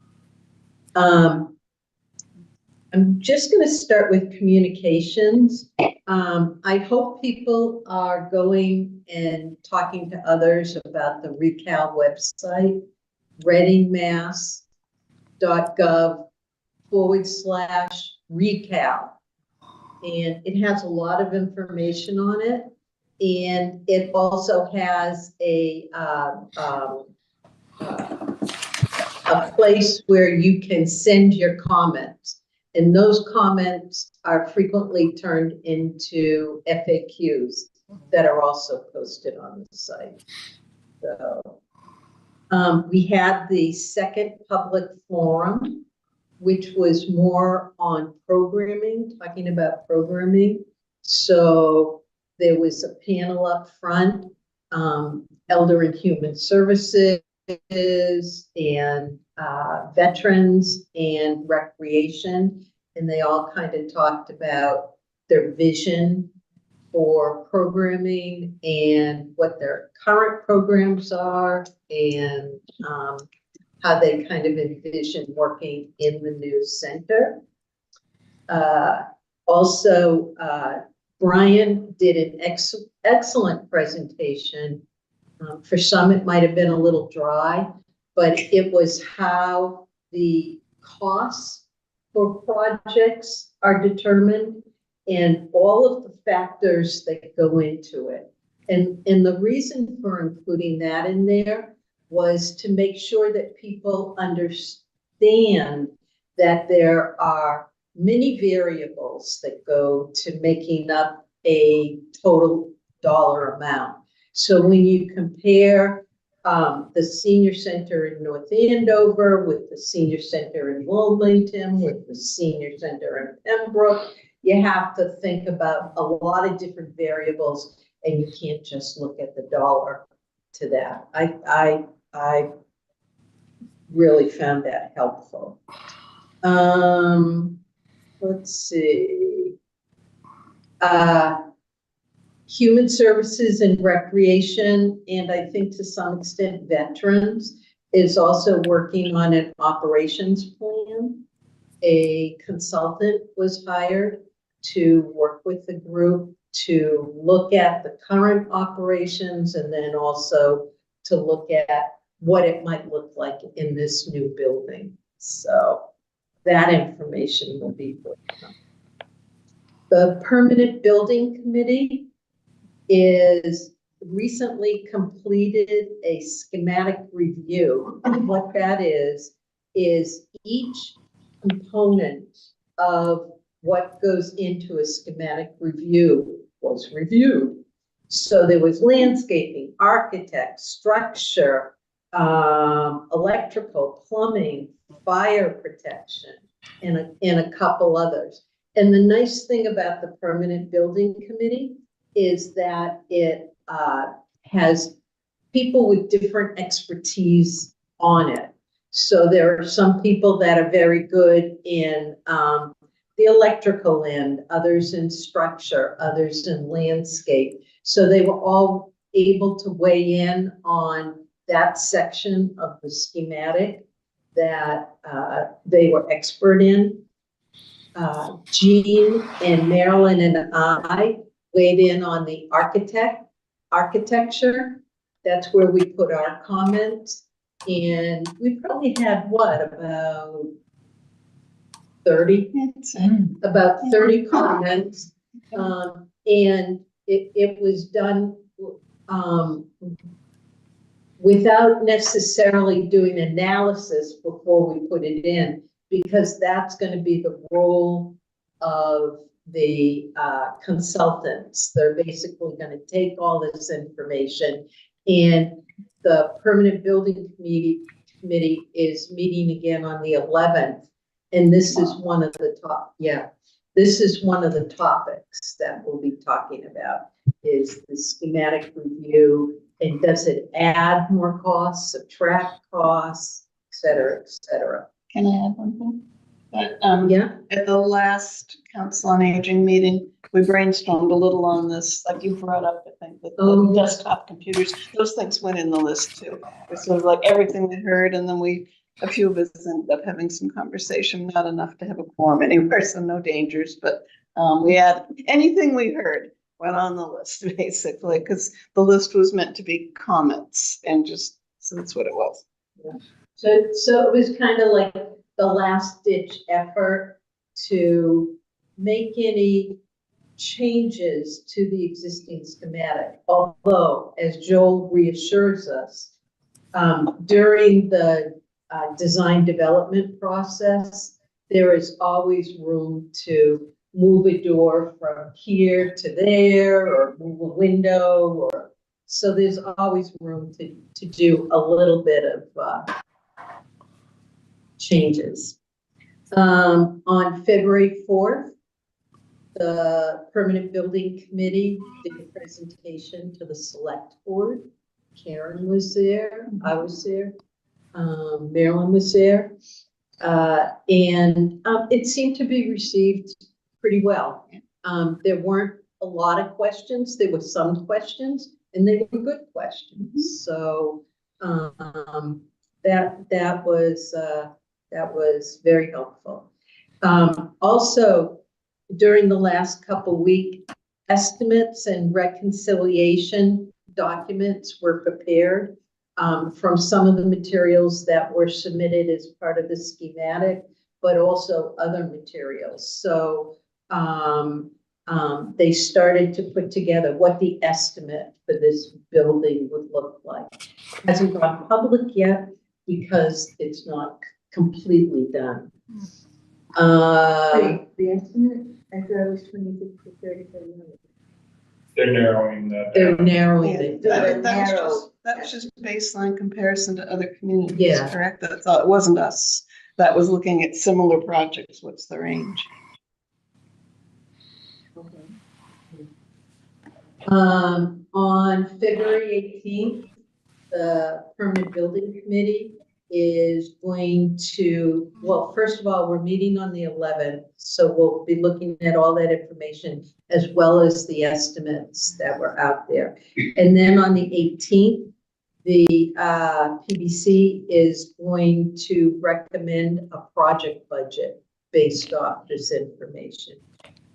Speaker 6: I'm just going to start with communications. I hope people are going and talking to others about the RECAL website, readingmass.gov/RECAL. And it has a lot of information on it. And it also has a place where you can send your comments. And those comments are frequently turned into FAQs that are also posted on the site. So we had the second public forum, which was more on programming, talking about programming. So there was a panel up front, Elder and Human Services and veterans and recreation, and they all kind of talked about their vision for programming and what their current programs are and how they kind of envision working in the new center. Also, Brian did an excellent presentation. For some, it might have been a little dry, but it was how the costs for projects are determined and all of the factors that go into it. And the reason for including that in there was to make sure that people understand that there are many variables that go to making up a total dollar amount. So when you compare the senior center in North Andover with the senior center in Wilmington, with the senior center in Pembroke, you have to think about a lot of different variables and you can't just look at the dollar to that. I really found that helpful. Let's see. Human Services and Recreation, and I think to some extent veterans, is also working on an operations plan. A consultant was hired to work with the group to look at the current operations and then also to look at what it might look like in this new building. So that information will be forthcoming. The Permanent Building Committee is recently completed a schematic review. And what that is each component of what goes into a schematic review was reviewed. So there was landscaping, architect, structure, electrical, plumbing, fire protection, and a couple others. And the nice thing about the Permanent Building Committee is that it has people with different expertise on it. So there are some people that are very good in the electrical end, others in structure, others in landscape. So they were all able to weigh in on that section of the schematic that they were expert in. Jean and Marilyn and I weighed in on the architecture. That's where we put our comments. And we probably had what, about 30? About 30 comments. And it was done without necessarily doing analysis before we put it in, because that's going to be the role of the consultants. They're basically going to take all this information, and the Permanent Building Committee is meeting again on the 11th. And this is one of the this is one of the topics that we'll be talking about, is the schematic review, and does it add more costs, subtract costs, et cetera, et cetera.
Speaker 7: Can I add one thing? But,
Speaker 6: Yeah.
Speaker 7: at the last Council on Aging meeting, we brainstormed a little on this, like you brought up, I think, with the desktop computers. Those things went in the list too. It's sort of like everything we heard, and then a few of us ended up having some conversation, not enough to have a quorum anywhere, so no dangers, but we had, anything we heard went on the list, basically, because the list was meant to be comments, and so that's what it was.
Speaker 6: Yeah. So it was kind of like the last ditch effort to make any changes to the existing schematic. Although, as Joel reassures us, during the design development process, there is always room to move a door from here to there, or move a window, or so there's always room to do a little bit of changes. On February 4th, the Permanent Building Committee did a presentation to the Select Board. Karen was there, I was there, Marilyn was there, and it seemed to be received pretty well. There weren't a lot of questions. There were some questions, and they were good questions. So that was very helpful. Also, during the last couple weeks, estimates and reconciliation documents were prepared from some of the materials that were submitted as part of the schematic, but also other materials. So they started to put together what the estimate for this building would look like. It hasn't gone public yet because it's not completely done.
Speaker 5: The estimate, I thought it was 26 to 37 million.
Speaker 1: They're narrowing that
Speaker 6: They're
Speaker 1: down.
Speaker 6: narrowing
Speaker 7: Yeah,
Speaker 6: it down.
Speaker 7: that was just baseline comparison to other communities,
Speaker 6: Yeah.
Speaker 7: correct? That's all, it wasn't us that was looking at similar projects. What's the range?
Speaker 6: On February 18th, the Permanent Building Committee is going to, well, first of all, we're meeting on the 11th, so we'll be looking at all that information as well as the estimates that were out there. And then on the 18th, the PBC is going to recommend a project budget based off this information.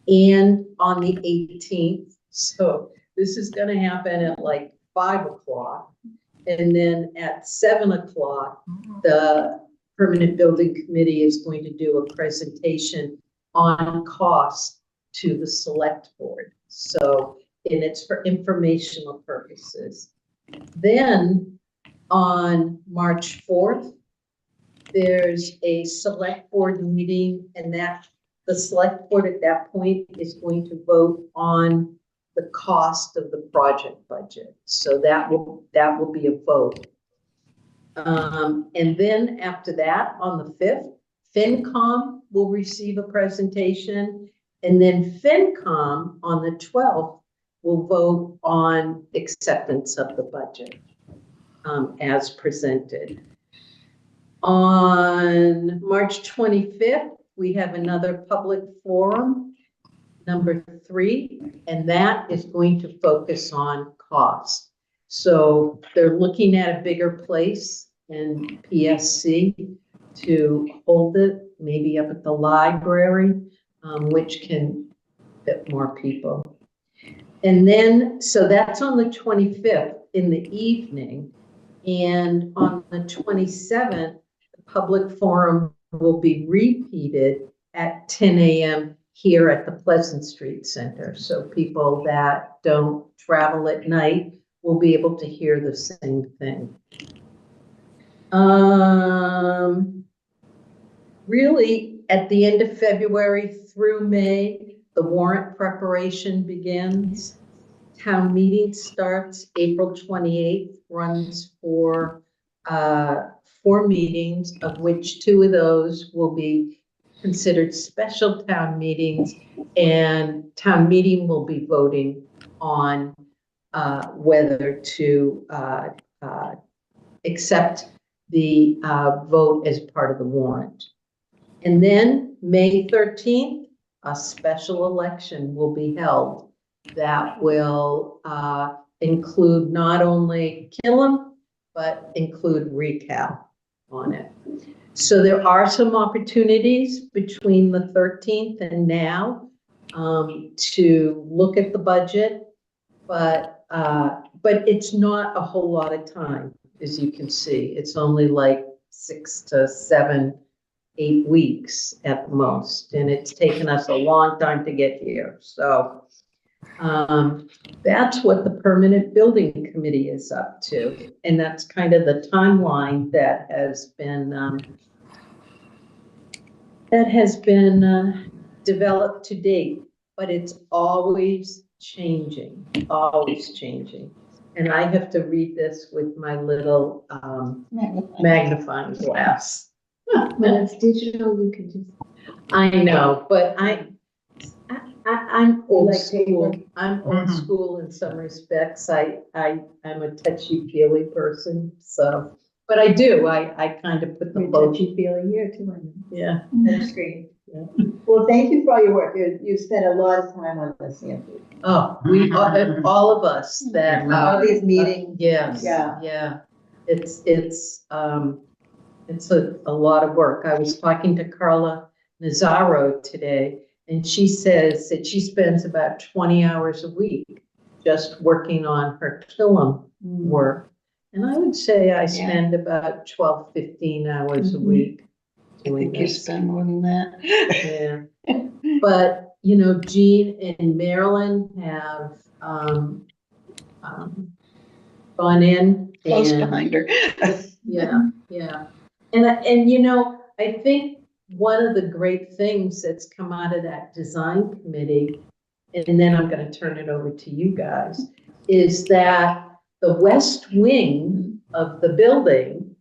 Speaker 6: And on the 18th, so this is going to happen at like 5 o'clock. And then at 7 o'clock, the Permanent Building Committee is going to do a presentation on cost to the select board. So, and it's for informational purposes. Then on March 4th, there's a select board meeting, and that the select board at that point is going to vote on the cost of the project budget. So that will be a vote. And then after that, on the 5th, FinCom will receive a presentation, and then FinCom on the 12th will vote on acceptance of the budget as presented. On March 25th, we have another public forum, number 3, and that is going to focus on cost. So they're looking at a bigger place in PSC to hold it, maybe up at the library, which can fit more people. And then, so that's on the 25th in the evening. And on the 27th, the public forum will be repeated at 10 a.m. here at the Pleasant Street Center. So people that don't travel at night will be able to hear the same thing. Really, at the end of February through May, the warrant preparation begins. Town meeting starts April 28th, runs for 4 meetings, of which 2 of those will be considered special town meetings, and town meeting will be voting on whether to accept the vote as part of the warrant. And then May 13th, a special election will be held that will include not only Killam, but include Recal on it. So there are some opportunities between the 13th and now to look at the budget, but it's not a whole lot of time, as you can see. It's only like 6 to 7, 8 weeks at the most, and it's taken us a long time to get here. So that's what the Permanent Building Committee is up to, and that's kind of the timeline that has been developed to date. But it's always changing, always changing. And I have to read this with my little magnifying glass.
Speaker 5: When it's digital, you can just.
Speaker 6: I know, but I'm old
Speaker 5: like
Speaker 6: school.
Speaker 5: paper?
Speaker 6: I'm old school in some respects. I'm a touchy-feely person, so, but I do. I kind of put the
Speaker 5: You're
Speaker 6: both.
Speaker 5: touchy-feely here too.
Speaker 6: Yeah.
Speaker 5: That's great. Well, thank you for all your work. You spent a lot of time on this, Anthony.
Speaker 6: Oh, we all of us that
Speaker 5: All these meetings.
Speaker 6: yes,
Speaker 5: Yeah.
Speaker 6: yeah. It's a lot of work. I was talking to Carla Nazaro today, and she says that she spends about 20 hours a week just working on her Killam work. And I would say I spend about 12, 15 hours a week
Speaker 7: I
Speaker 6: doing
Speaker 7: think you
Speaker 6: this.
Speaker 7: spend more than that.
Speaker 6: Yeah. But, you know, Jean and Marilyn have gone in
Speaker 7: Close
Speaker 6: and
Speaker 7: behind her.
Speaker 6: yeah, yeah. And you know, I think one of the great things that's come out of that design committee, and then I'm going to turn it over to you guys, is that the west wing of the building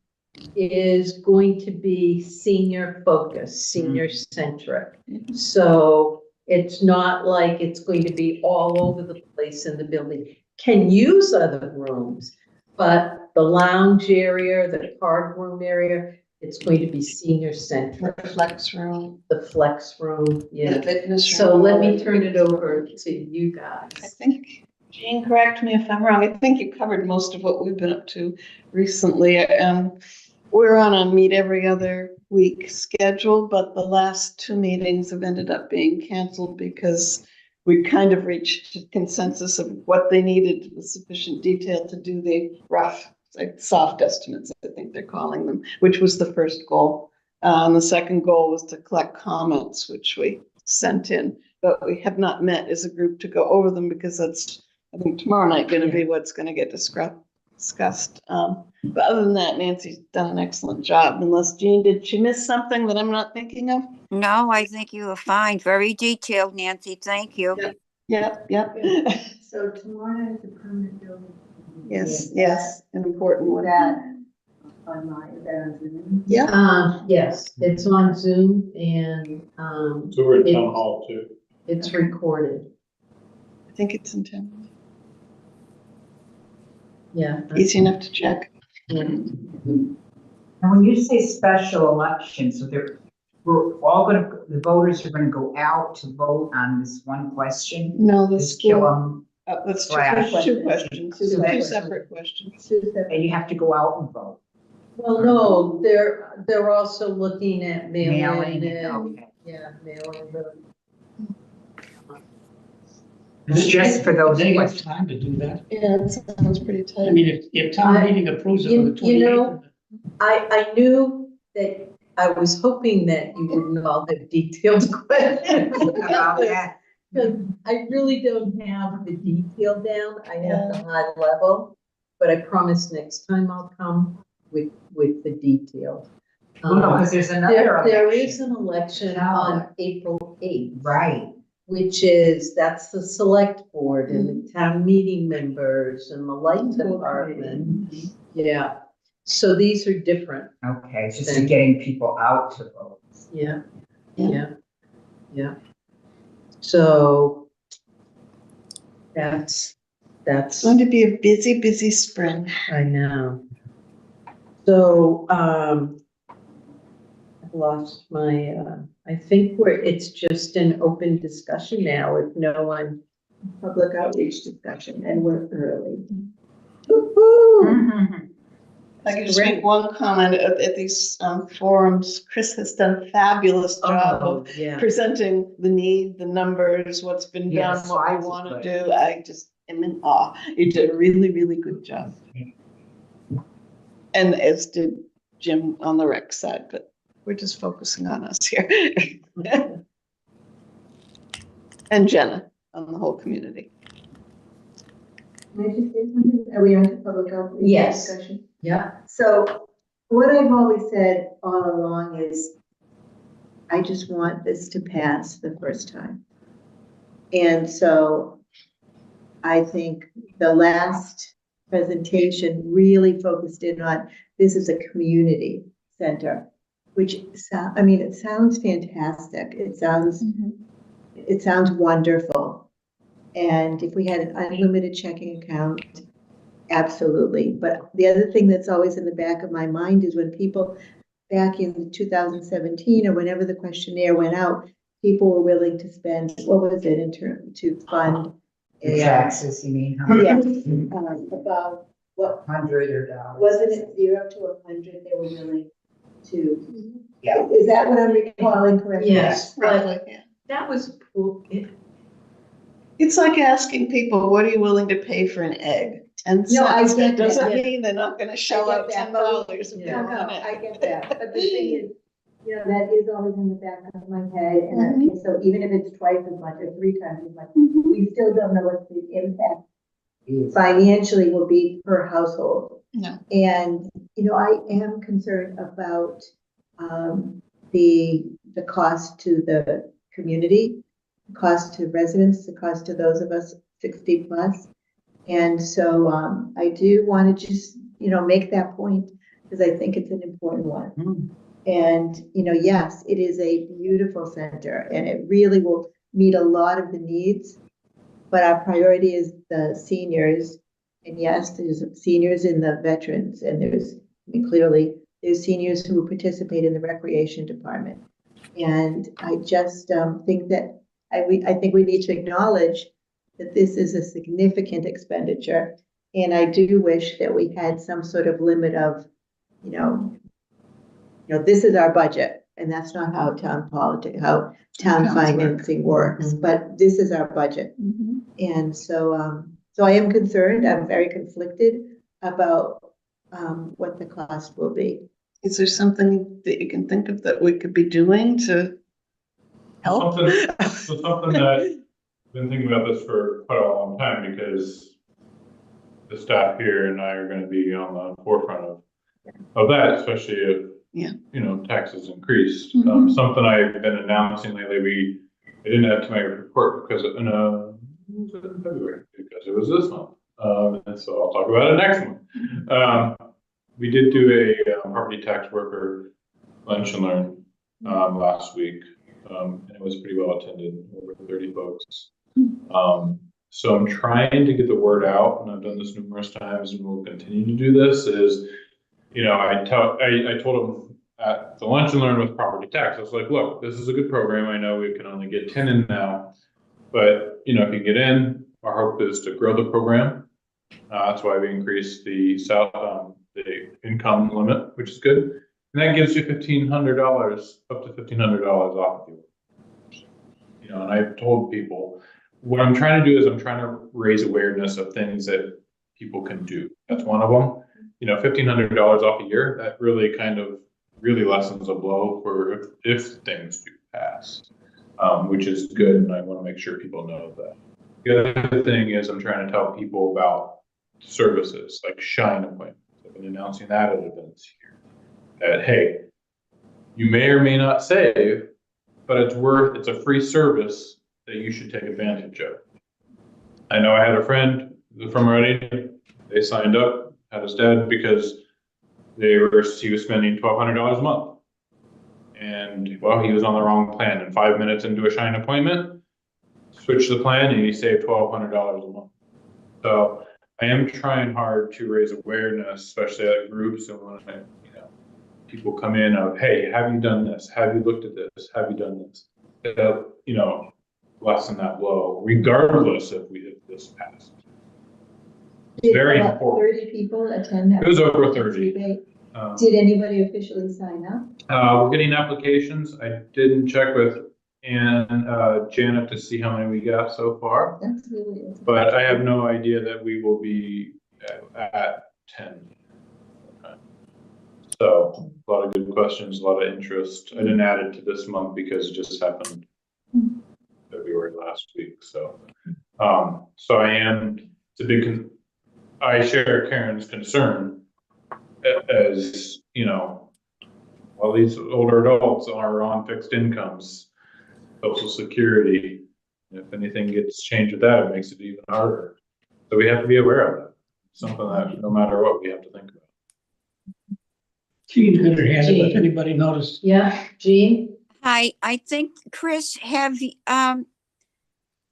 Speaker 6: is going to be senior focused, senior centric. So it's not like it's going to be all over the place in the building. Can use other rooms, but the lounge area, the card room area, it's going to be senior centric.
Speaker 7: The flex room.
Speaker 6: The flex room,
Speaker 7: The
Speaker 6: yeah.
Speaker 7: fitness room.
Speaker 6: So let me turn it over to you guys.
Speaker 7: I think, Jean, correct me if I'm wrong, I think you covered most of what we've been up to recently. We're on a meet every other week schedule, but the last 2 meetings have ended up being canceled because we kind of reached a consensus of what they needed with sufficient detail to do the rough, like soft estimates, I think they're calling them, which was the first goal. And the second goal was to collect comments, which we sent in. but we have not met as a group to go over them because that's, I think, tomorrow night gonna be what's gonna get discussed. But other than that, Nancy's done an excellent job. Unless Jean, did she miss something that I'm not thinking of?
Speaker 8: No, I think you were fine. Very detailed, Nancy. Thank you.
Speaker 7: Yep.
Speaker 5: So tomorrow night is the permanent building.
Speaker 7: Yes, an important one.
Speaker 5: Online, is that on Zoom?
Speaker 7: Yeah.
Speaker 6: Yes, it's on Zoom and,
Speaker 1: So we're at town hall too.
Speaker 6: it's recorded.
Speaker 7: I think it's in town.
Speaker 6: Yeah.
Speaker 7: Easy enough to check.
Speaker 9: And when you say special election, so we're all the voters are gonna go out to vote on this one question?
Speaker 7: No, the
Speaker 9: Just kill
Speaker 7: school,
Speaker 9: them,
Speaker 7: that's
Speaker 9: Slash.
Speaker 7: two questions,
Speaker 9: Two
Speaker 7: two
Speaker 9: questions.
Speaker 7: separate questions.
Speaker 9: and you have to go out and vote.
Speaker 6: Well, no, they're also looking at mail-in
Speaker 9: Mailing it,
Speaker 6: and,
Speaker 9: okay.
Speaker 6: yeah, mail-in vote.
Speaker 9: It's just for those
Speaker 4: They got
Speaker 9: questions.
Speaker 4: time to do that.
Speaker 7: Yeah, that sounds pretty
Speaker 4: I
Speaker 7: tight.
Speaker 4: mean, if town meeting approves it for the
Speaker 6: You know,
Speaker 4: 28th.
Speaker 6: I knew that, I was hoping that you wouldn't all have detailed questions
Speaker 9: About that.
Speaker 6: because I really don't have the detail down. I have the high level, but I promise next time I'll come with the detail.
Speaker 9: Well, no, because there's another
Speaker 6: There
Speaker 9: election.
Speaker 6: is an election on April 8th.
Speaker 9: Right.
Speaker 6: That's the select board and the town meeting members and the light department. Yeah, so these are different.
Speaker 9: Okay, it's just getting people out to vote.
Speaker 6: Yeah, yeah. So that's,
Speaker 7: It's going to be a busy, busy spring.
Speaker 6: I know. So, I've lost my, I think it's just an open discussion now if no one.
Speaker 5: Public outreach discussion, and we're early.
Speaker 6: Woo-hoo!
Speaker 7: I can just make one comment at these forums. Chris has done a fabulous job of
Speaker 6: Yeah.
Speaker 7: presenting the need, the numbers, what's been done,
Speaker 9: Yes,
Speaker 7: what we
Speaker 9: I
Speaker 7: want to
Speaker 9: would.
Speaker 7: do. I just am in awe. You did a really, really good job. And as did Jim on the rec side, but we're just focusing on us here. And Jenna on the whole community.
Speaker 5: Can I just say something? Are we on to public outreach
Speaker 6: Yes.
Speaker 5: discussion?
Speaker 6: Yeah.
Speaker 5: So what I've always said all along is I just want this to pass the first time. And so I think the last presentation really focused in on this is a community center, which it sounds fantastic. It sounds wonderful. And if we had an unlimited checking account, absolutely. But the other thing that's always in the back of my mind is when people back in 2017 or whenever the questionnaire went out, people were willing to spend, what was it in term to fund?
Speaker 9: The taxes, you mean?
Speaker 5: Yes, about what,
Speaker 9: $100 or dollars.
Speaker 5: wasn't it 0 to 100 they were willing to?
Speaker 9: Yeah.
Speaker 5: Is that what I'm recalling correctly?
Speaker 6: Yes, but
Speaker 7: Probably, yeah.
Speaker 6: that was,
Speaker 7: It's like asking people, what are you willing to pay for an egg? 10
Speaker 5: No, I
Speaker 7: cents.
Speaker 5: get that,
Speaker 7: Doesn't
Speaker 5: yeah.
Speaker 7: mean they're not gonna shell
Speaker 5: I
Speaker 7: out
Speaker 5: get that, but
Speaker 7: $10 if they
Speaker 6: Yeah.
Speaker 7: want
Speaker 5: No,
Speaker 7: an
Speaker 5: I
Speaker 7: egg.
Speaker 5: get that, but the thing is, that is always in the back of my head, and so even if it's twice as much or 3 times as much, we still don't know what the impact financially will be per household.
Speaker 7: No.
Speaker 5: And, I am concerned about, the cost to the community, cost to residents, the cost to those of us 60 plus. And so, I do want to just, make that point, because I think it's an important one. And, yes, it is a beautiful center and it really will meet a lot of the needs. But our priority is the seniors. And yes, there's seniors in the veterans and clearly there's seniors who participate in the recreation department. And I just think that I think we need to acknowledge that this is a significant expenditure. And I do wish that we had some sort of limit of, this is our budget, and that's not how town
Speaker 7: Towns work.
Speaker 5: financing works, but this is our budget. And so, so I am concerned, I'm very conflicted about, what the cost will be.
Speaker 7: Is there something that you can think of that we could be doing to
Speaker 5: help.
Speaker 1: Something that I've been thinking about this for quite a long time because the staff here and I are going to be on the forefront of that, especially if,
Speaker 7: Yeah.
Speaker 1: you know, taxes increase.
Speaker 7: Mhm.
Speaker 1: Something I've been announcing lately, I didn't add to my report because in February, because it was this month. And so I'll talk about it next month. We did do a property tax worker lunch and learn last week. And it was pretty well attended, over 30 folks. So I'm trying to get the word out, and I've done this numerous times and will continue to do this, is, you know, I told them at the lunch and learn with property tax, I was like, look, this is a good program. I know we can only get 10 in now, but, you know, if you get in, our hope is to grow the program. That's why we increased the income limit, which is good. And that gives you $1,500, up to $1,500 off of you. You know, and I've told people, what I'm trying to do is I'm trying to raise awareness of things that people can do. That's one of them. You know, $1,500 off a year, that really kind of really lessens a blow for if things do pass, which is good. And I want to make sure people know that. The other thing is I'm trying to tell people about services like Shine appointments. I've been announcing that at events here. That, hey, you may or may not save, but it's a free service that you should take advantage of. I know I had a friend from Reading, they signed up, had his dad, because he was spending $1,200 a month. And well, he was on the wrong plan, and 5 minutes into a Shine appointment, switched the plan and he saved $1,200 a month. So I am trying hard to raise awareness, especially at groups, and when people come in of, hey, have you done this? Have you looked at this? Have you done this? You know, lessen that blow, regardless if this passed. It's very
Speaker 5: About
Speaker 1: important.
Speaker 5: 30 people attend that.
Speaker 1: It was over 30.
Speaker 5: Did anybody officially sign up?
Speaker 1: We're getting applications. I didn't check with Janet to see how many we got so far.
Speaker 5: That's really.
Speaker 1: But I have no idea that we will be at 10. So a lot of good questions, a lot of interest. I didn't add it to this month because it just happened February last week. So, so I share Karen's concern as, you know, all these older adults are on fixed incomes, Social Security. If anything gets changed with that, it makes it even harder. So we have to be aware of that. Something that no matter what, we have to think about.
Speaker 4: Jean had her hand up if anybody noticed.
Speaker 6: Yeah, Jean?
Speaker 8: Hi, I think, Chris, I'm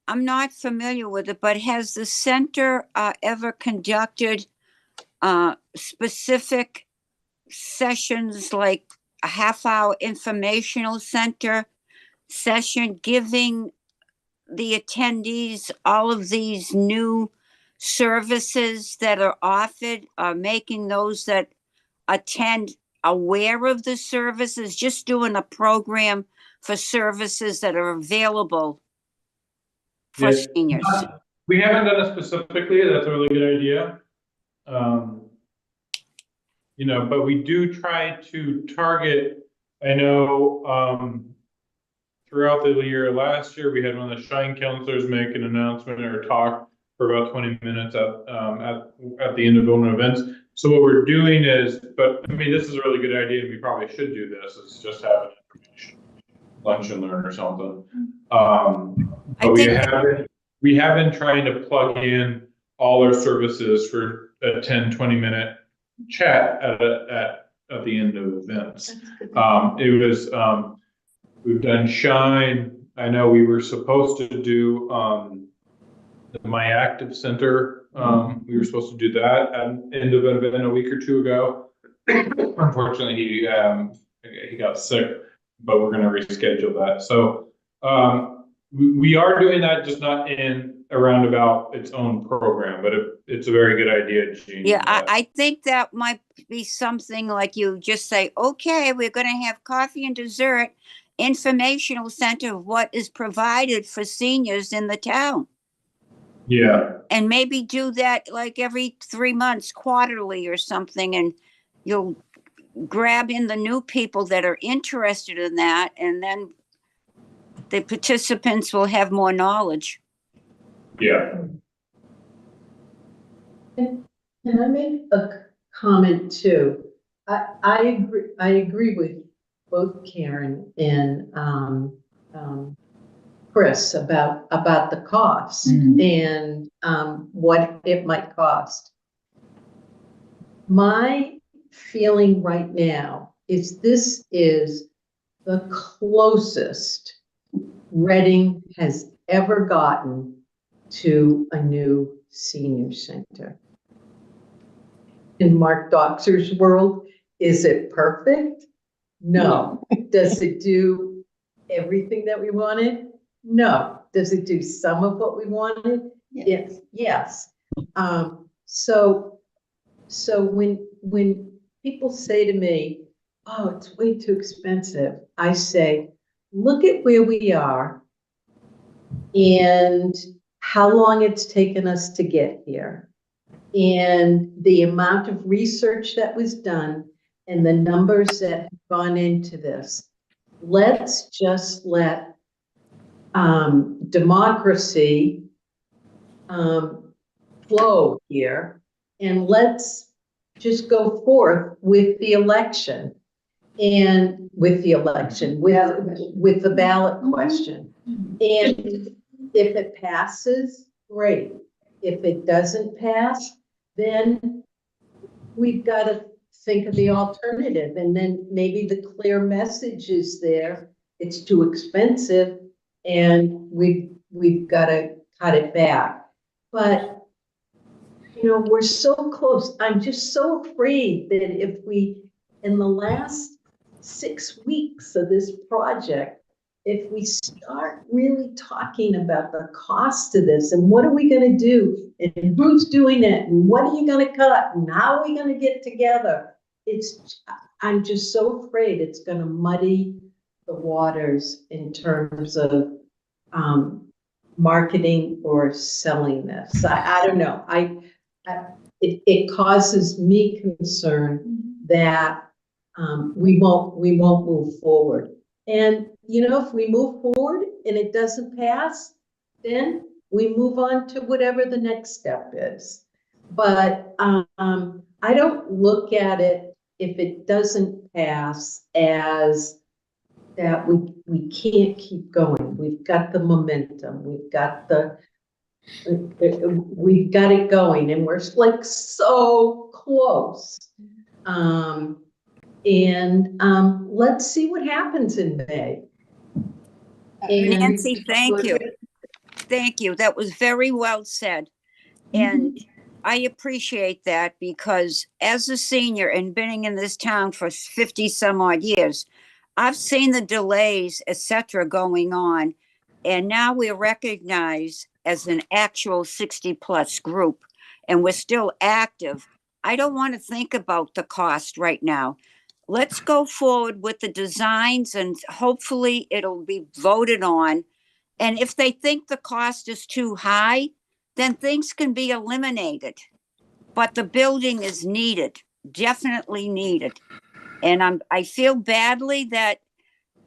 Speaker 8: not familiar with it, but has the center ever conducted specific sessions, like a half-hour informational center session, giving the attendees all of these new services that are offered, making those that attend aware of the services, just doing a program for services that are available for seniors?
Speaker 1: We haven't done it specifically. That's a really good idea. You know, but we do try to target, I know, throughout the year, last year, we had one of the Shine counselors make an announcement or talk for about 20 minutes at the end of one of the events. So what we're doing is, but I mean, this is a really good idea, and we probably should do this, is just have an information lunch and learn or something. But we have been trying to plug in all our services for a 10-20 minute chat at the end of events. We've done Shine. I know we were supposed to do the My Active Center. We were supposed to do that at the end of an event a week or two ago. Unfortunately, he got sick, but we're going to reschedule that. So we are doing that, just not in a roundabout its own program, but it's a very good idea, Jean.
Speaker 8: Yeah, I think that might be something like you just say, okay, we're going to have coffee and dessert, informational center of what is provided for seniors in the town.
Speaker 1: Yeah.
Speaker 8: And maybe do that like every 3 months, quarterly or something, and you'll grab in the new people that are interested in that, and then the participants will have more knowledge.
Speaker 1: Yeah.
Speaker 6: Can I make a comment too? I agree with both Karen and Chris about the cost and what it might cost. My feeling right now is this is the closest Reading has ever gotten to a new senior center. In Mark Doxer's world, is it perfect? No. Does it do everything that we wanted? No. Does it do some of what we wanted? Yes. Yes. So when people say to me, "Oh, it's way too expensive," I say, look at where we are and how long it's taken us to get here, and the amount of research that was done and the numbers that have gone into this. Let's just let democracy flow here, and let's just go forth with the election and with the ballot question. And if it passes, great. If it doesn't pass, then we've got to think of the alternative. And then maybe the clear message is there, it's too expensive and we've got to cut it back. But, you know, we're so close. I'm just so afraid that if we, in the last 6 weeks of this project, if we start really talking about the cost of this and what are we going to do and who's doing it and what are you going to cut and how are we going to get together, I'm just so afraid it's going to muddy the waters in terms of marketing or selling this. I don't know. It causes me concern that we won't move forward. And, you know, if we move forward and it doesn't pass, then we move on to whatever the next step is. But I don't look at it, if it doesn't pass, as that we can't keep going. We've got the momentum. We've got it going, and we're like so close. Let's see what happens in May.
Speaker 8: Nancy, thank you. Thank you. That was very well said. And I appreciate that, because as a senior and been in this town for 50 some odd years, I've seen the delays, etc., going on. And now we're recognized as an actual 60 plus group, and we're still active. I don't want to think about the cost right now. Let's go forward with the designs and hopefully it'll be voted on. And if they think the cost is too high, then things can be eliminated. But the building is needed, definitely needed. And I feel badly that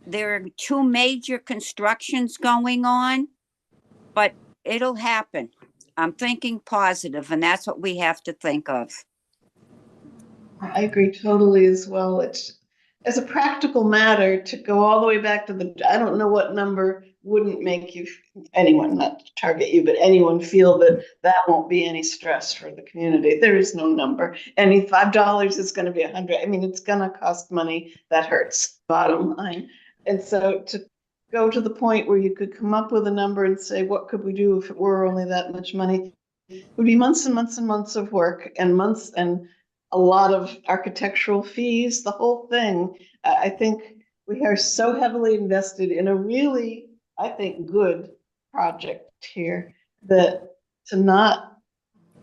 Speaker 8: there are 2 major constructions going on, but it'll happen. I'm thinking positive, and that's what we have to think of.
Speaker 7: I agree totally as well. It's, as a practical matter, to go all the way back to I don't know what number wouldn't make you, anyone, not to target you, but anyone, feel that won't be any stress for the community. There is no number. Any $5 is going to be 100. I mean, it's going to cost money. That hurts, bottom line. And so to go to the point where you could come up with a number and say, what could we do if it were only that much money? It would be months and months and months of work, and months and a lot of architectural fees, the whole thing. I think we are so heavily invested in a really, I think, good project here, that to not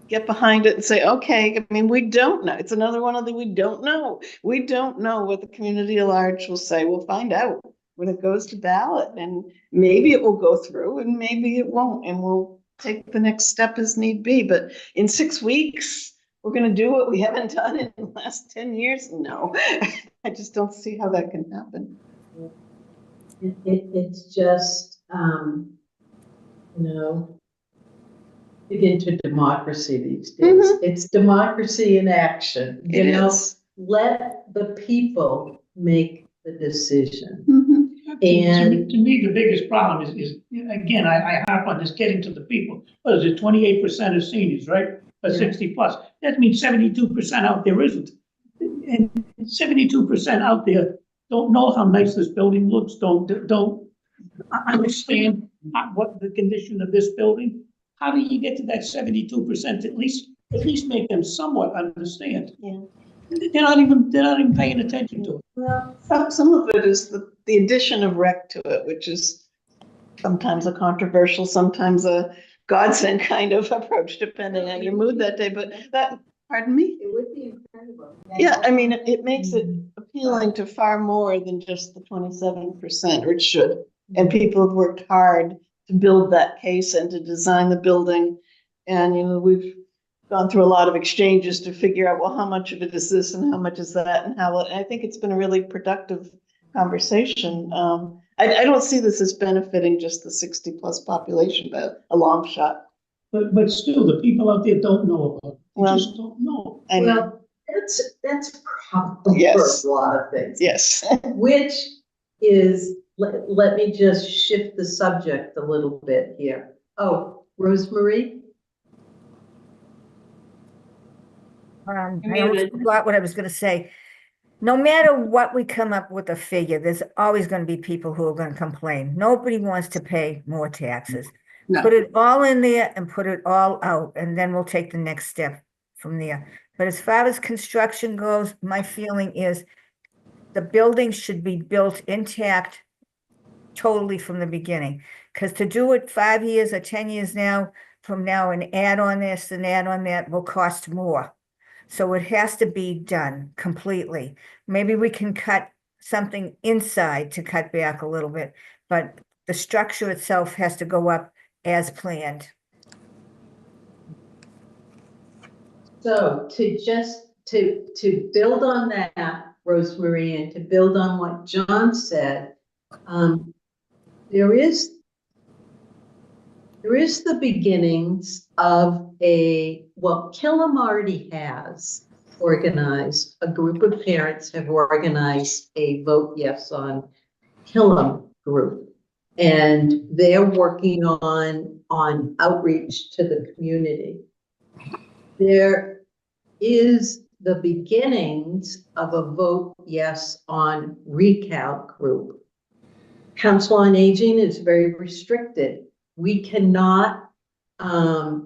Speaker 7: get behind it and say, okay, I mean, we don't know. It's another one of the we don't know. We don't know what the community at large will say. We'll find out when it goes to ballot, and maybe it will go through and maybe it won't, and we'll take the next step as need be. But in 6 weeks, we're going to do what we haven't done in the last 10 years? No, I just don't see how that can happen.
Speaker 6: It's just, you know, get into democracy these days. It's democracy in action, you know? Let the people make the decision. And
Speaker 4: to me, the biggest problem is again, I harp on this, getting to the people. What is it, 28% of seniors, right? Or 60 plus. That means 72% out there isn't. And 72% out there don't know how nice this building looks, don't understand what the condition of this building. How do you get to that 72%? At least make them somewhat understand.
Speaker 7: Yeah.
Speaker 4: They're not even paying attention to it.
Speaker 7: Well, some of it is the addition of rec to it, which is sometimes a controversial, sometimes a godsend kind of approach, depending on your mood that day. But that, pardon me?
Speaker 6: it would be incredible.
Speaker 7: Yeah, I mean, it makes it appealing to far more than just the 27%, or it should. And people have worked hard to build that case and to design the building. And, you know, we've gone through a lot of exchanges to figure out, well, how much of it is this and how much is that and and I think it's been a really productive conversation. I don't see this as benefiting just the 60 plus population, but a long shot.
Speaker 4: But still, the people out there don't know about it. They
Speaker 7: Well,
Speaker 4: just don't know.
Speaker 7: I know.
Speaker 6: Well, that's problem
Speaker 7: Yes.
Speaker 6: for a lot of things.
Speaker 7: Yes.
Speaker 6: Which is, let me just shift the subject a little bit here. Oh, Rosemarie?
Speaker 2: I almost forgot what I was gonna say. No matter what we come up with a figure, there's always gonna be people who are gonna complain. Nobody wants to pay more taxes.
Speaker 7: No.
Speaker 2: Put it all in there and put it all out, and then we'll take the next step from there. But as far as construction goes, my feeling is the building should be built intact totally from the beginning. Because to do it 5 years or 10 years from now and add on this and add on that will cost more. So it has to be done completely. Maybe we can cut something inside to cut back a little bit, but the structure itself has to go up as planned.
Speaker 6: So to build on that, Rosemarie, and to build on what John said, there is the beginnings of Killam already has organized, a group of parents have organized a vote yes on Killam group. And they're working on outreach to the community. There is the beginnings of a vote yes on recalc group. Council on Aging is very restricted. We cannot,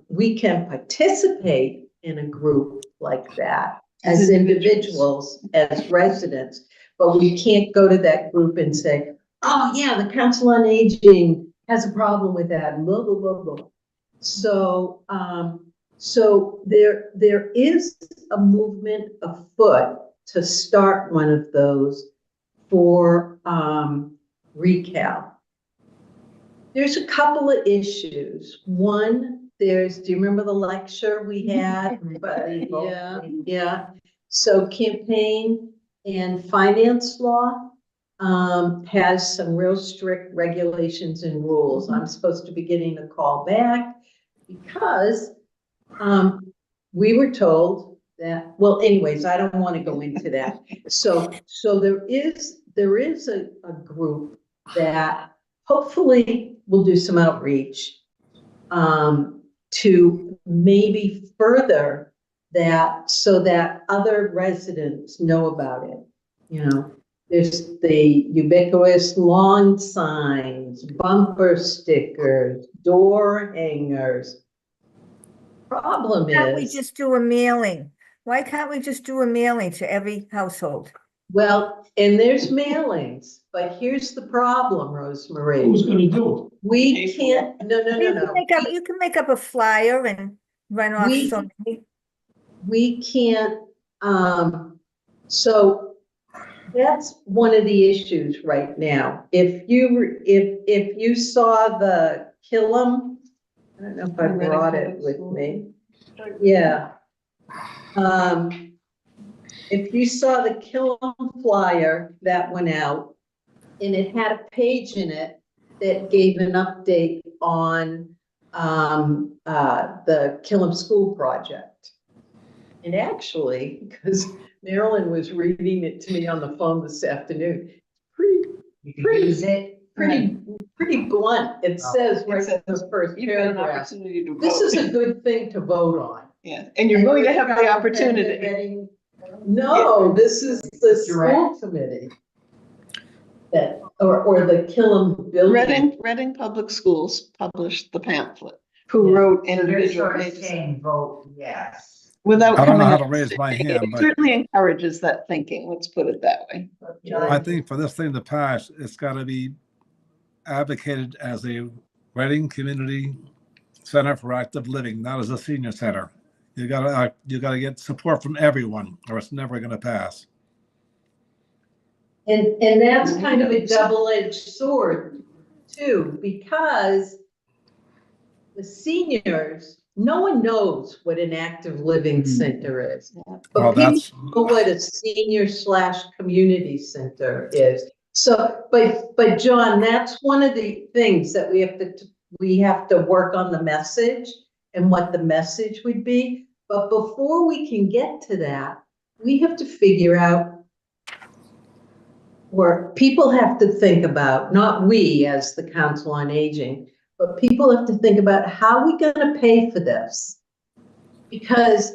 Speaker 6: we can participate in a group like that as individuals, as residents, but we can't go to that group and say, oh yeah, the Council on Aging has a problem with that, blah, blah, blah, blah. So, so there is a movement afoot to start one of those for recal. There's a couple of issues. One, do you remember the lecture we had? Yeah. So campaign and finance law has some real strict regulations and rules. I'm supposed to be getting a call back because we were told that, well, anyways, I don't want to go into that. So there is a group that hopefully will do some outreach to maybe further that so that other residents know about it. You know, there's the ubiquitous lawn signs, bumper stickers, door hangers. Problem
Speaker 2: Why can't we
Speaker 6: is,
Speaker 2: just do a mailing? Why can't we just do a mailing to every household?
Speaker 6: well, and there's mailings, but here's the problem, Rosemarie.
Speaker 4: Who's gonna do
Speaker 6: We can't, no.
Speaker 2: You can make up a flyer and run off
Speaker 6: We-
Speaker 2: something.
Speaker 6: We can't, so that's one of the issues right now. If you saw the Killam, I don't know if I brought it with me. Yeah. If you saw the Killam flyer that went out and it had a page in it that gave an update on the Killam School project. And actually, because Marilyn was reading it to me on the phone this afternoon,
Speaker 9: You can use it.
Speaker 6: pretty blunt. It says right in the first
Speaker 7: You've got an
Speaker 6: paragraph,
Speaker 7: opportunity to vote.
Speaker 6: this is a good thing to vote on.
Speaker 7: Yeah, and you're going to have the opportunity.
Speaker 6: No, this is the school committee. That, or the Killam building.
Speaker 7: Reading Public Schools published the pamphlet, who
Speaker 6: Yeah.
Speaker 7: wrote
Speaker 9: They're
Speaker 7: individual
Speaker 9: sort of
Speaker 7: pages.
Speaker 9: saying vote yes.
Speaker 7: Without
Speaker 3: I don't know
Speaker 7: coming
Speaker 3: how
Speaker 7: up
Speaker 3: to raise my
Speaker 7: it
Speaker 3: hand, but
Speaker 7: certainly encourages that thinking, let's put it that way.
Speaker 3: I think for this thing to pass, it's got to be advocated as a Reading Community Center for Active Living, not as a senior center. You gotta get support from everyone, or it's never going to pass.
Speaker 6: And that's kind of a double-edged sword too, because the seniors, no one knows what an active living center is.
Speaker 3: Well,
Speaker 6: But people
Speaker 3: that's
Speaker 6: know what a senior/community center is. So, but John, that's one of the things that we have to work on the message and what the message would be. But before we can get to that, we have to figure out where people have to think about, not we as the Council on Aging, but people have to think about how are we going to pay for this? Because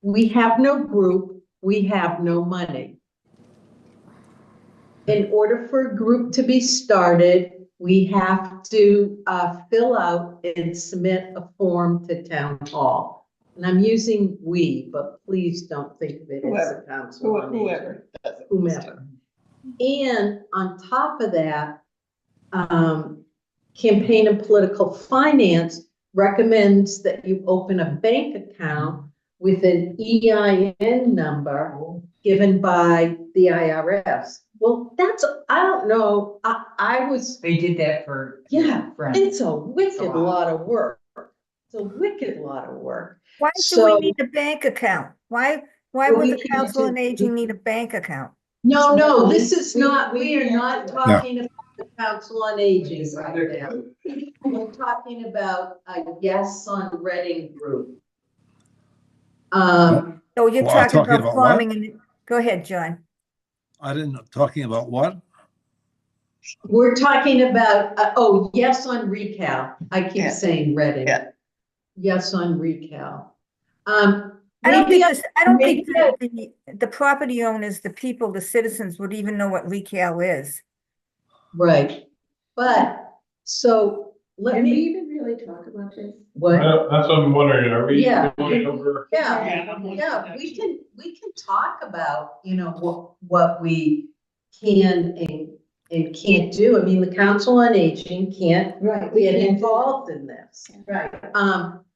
Speaker 6: we have no group, we have no money. In order for a group to be started, we have to fill out and submit a form to Town Hall. And I'm using we, but please don't think of it as the Council on Aging. Whomever. And on top of that, Campaign and Political Finance recommends that you open a bank account with an EIN number given by the IRS. Well, I don't know, I was,
Speaker 9: They did that for.
Speaker 6: yeah,
Speaker 9: friends.
Speaker 6: it's a wicked lot of work. It's a wicked lot of work.
Speaker 2: Why do
Speaker 6: So-
Speaker 2: we need a bank account? Why
Speaker 6: Well,
Speaker 2: would
Speaker 6: we
Speaker 2: the
Speaker 6: can
Speaker 2: Council on
Speaker 6: do-
Speaker 2: Aging need a bank account?
Speaker 6: No, this is not, we are
Speaker 7: we
Speaker 6: not
Speaker 7: can't
Speaker 6: talking about the Council on Aging right now. We're talking about a Yes on Reading group.
Speaker 2: Oh, you're
Speaker 3: Well,
Speaker 2: talking
Speaker 3: talking
Speaker 2: about
Speaker 3: about what?
Speaker 2: farming and, go ahead, John.
Speaker 3: I didn't talking about what?
Speaker 6: We're talking about, Yes on Recal. I keep
Speaker 7: Yeah.
Speaker 6: saying Reading.
Speaker 7: Yeah.
Speaker 6: Yes on Recal.
Speaker 2: I don't
Speaker 6: maybe
Speaker 2: think
Speaker 6: maybe
Speaker 2: the property owners, the people, the citizens would even know what Recal is.
Speaker 6: Right, but, so, let
Speaker 5: Can we
Speaker 6: me,
Speaker 5: even really talk about this?
Speaker 6: what?
Speaker 1: That's what I'm wondering, are we
Speaker 6: Yeah.
Speaker 1: going over?
Speaker 6: Yeah, we can talk about, what we can and can't do. I mean, the Council on Aging can't
Speaker 5: Right.
Speaker 6: get involved in this.
Speaker 5: Right.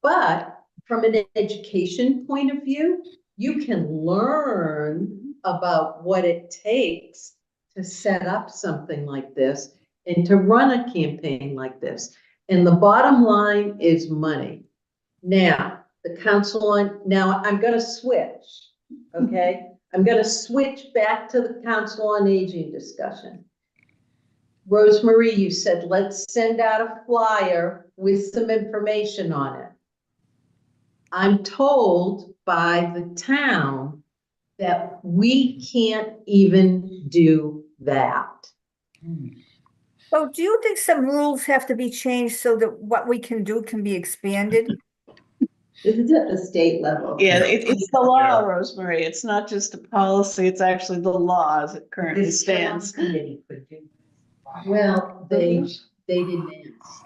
Speaker 6: But from an education point of view, you can learn about what it takes to set up something like this and to run a campaign like this. And the bottom line is money. Now, now I'm gonna switch, okay? I'm gonna switch back to the Council on Aging discussion. Rosemarie, you said, let's send out a flyer with some information on it. I'm told by the town that we can't even do that.
Speaker 2: So do you think some rules have to be changed so that what we can do can be expanded?
Speaker 5: This is at the state level.
Speaker 7: Yeah, it's the law,
Speaker 1: Yeah.
Speaker 7: Rosemary. It's not just a policy, it's actually the law as it currently
Speaker 9: This
Speaker 7: stands.
Speaker 9: committee could do.
Speaker 6: Well, they didn't ask.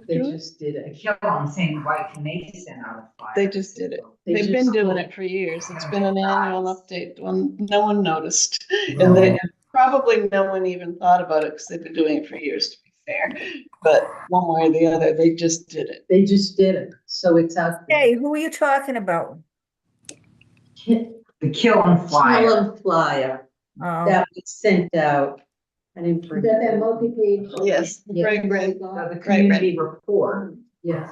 Speaker 6: They just did it.
Speaker 9: I'm saying, why can they send out a flyer?
Speaker 7: They just did it.
Speaker 6: They
Speaker 7: They've been
Speaker 6: just-
Speaker 7: doing it for years. It's been an annual update when no one noticed.
Speaker 3: No.
Speaker 7: And they probably no one even thought about it because they've been doing it for years, to be fair. But one way or the other, they just did it.
Speaker 6: They just did it. So it's out there.
Speaker 2: Hey, who are you talking about?
Speaker 6: Kill
Speaker 9: The Killam flyer.
Speaker 6: 'em flyer
Speaker 2: Oh,
Speaker 6: that we sent out. I didn't
Speaker 5: Is
Speaker 6: bring
Speaker 5: that that
Speaker 6: it.
Speaker 5: multi-page?
Speaker 7: Yes,
Speaker 6: Yeah.
Speaker 7: right, right.
Speaker 9: The community report.
Speaker 6: Yes.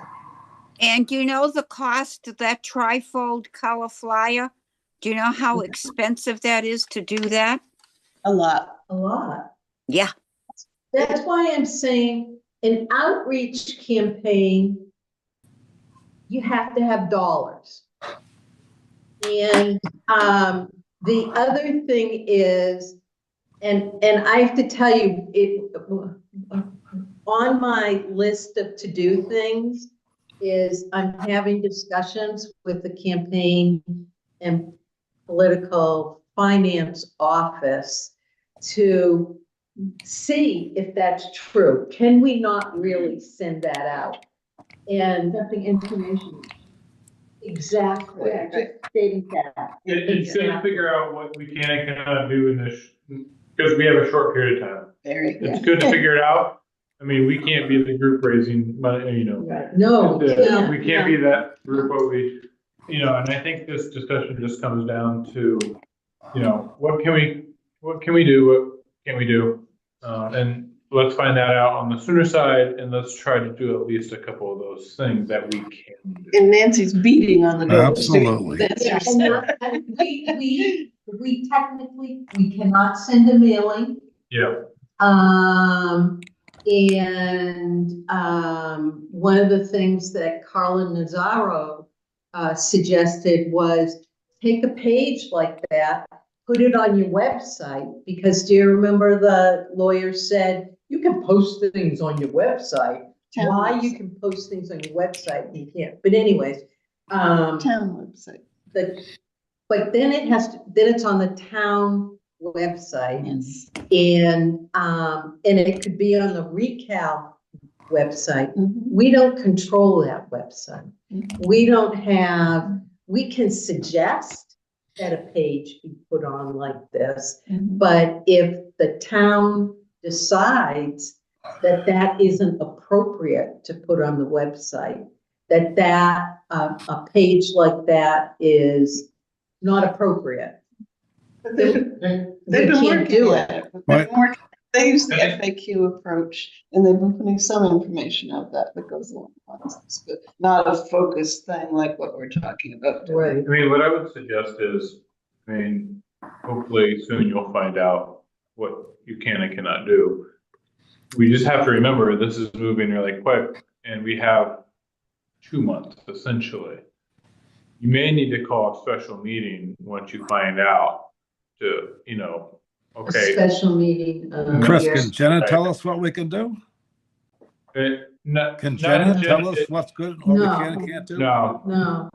Speaker 8: And do you know the cost of that trifold color flyer? Do you know how expensive that is to do that?
Speaker 7: A lot.
Speaker 6: A lot.
Speaker 8: Yeah,
Speaker 6: That's why I'm saying an outreach campaign, you have to have dollars. And the other thing is, and I have to tell you, it on my list of to-do things is I'm having discussions with the campaign and political finance office to see if that's true. Can we not really send that out? And
Speaker 5: Nothing information.
Speaker 6: exactly,
Speaker 7: Right, right.
Speaker 6: just stating that.
Speaker 1: It's good to figure out what we can and cannot do in this, because we have a short period of time.
Speaker 7: Very good.
Speaker 1: It's good to figure it out. I mean, we can't be the group raising money, you know.
Speaker 6: Right. No, we
Speaker 1: We can't be that group, but we, you know, and I think this discussion just comes down to, you know, what can we do, what can we do? And let's find that out on the sooner side, and let's try to do at least a couple of those things that we can do.
Speaker 7: And Nancy's beating on the door.
Speaker 3: Absolutely.
Speaker 7: That's
Speaker 6: Yeah,
Speaker 7: her
Speaker 6: and we technically, we cannot send a mailing.
Speaker 1: Yeah.
Speaker 6: One of the things that Carla Nazaro suggested was take a page like that, put it on your website, because do you remember the lawyer said, you can post things on your website. Why you can post things on your website, you can't. But anyways,
Speaker 7: Town website.
Speaker 6: but then it has to, then it's on the town website.
Speaker 7: Yes.
Speaker 6: And it could be on the Recal website.
Speaker 7: Mhm.
Speaker 6: We don't control that website.
Speaker 7: Mhm.
Speaker 6: We don't have, we can suggest that a page be put on like this,
Speaker 7: Mhm.
Speaker 6: but if the town decides that that isn't appropriate to put on the website, that a page like that is not appropriate,
Speaker 7: But
Speaker 6: we
Speaker 7: they've been
Speaker 6: can't
Speaker 7: working
Speaker 6: do
Speaker 7: at
Speaker 6: it.
Speaker 7: it. But they've been working- They use the
Speaker 1: Okay.
Speaker 7: FAQ approach, and they've been putting some information out that goes along with this, but not a focused thing like what we're talking about. today.
Speaker 6: Right.
Speaker 1: I mean, what I would suggest is, I mean, hopefully soon you'll find out what you can and cannot do. We just have to remember, this is moving really quick, and we have 2 months essentially. You may need to call a special meeting once you find out to, you know,
Speaker 6: A
Speaker 1: okay.
Speaker 6: special meeting.
Speaker 3: Chris,
Speaker 6: yes.
Speaker 3: can Jenna tell us what we can do?
Speaker 1: Not,
Speaker 3: Can
Speaker 1: not
Speaker 3: Jenna
Speaker 1: in
Speaker 3: tell
Speaker 1: gen-
Speaker 3: us what's good and what we
Speaker 6: No.
Speaker 3: can and can't do?
Speaker 1: No,
Speaker 6: No.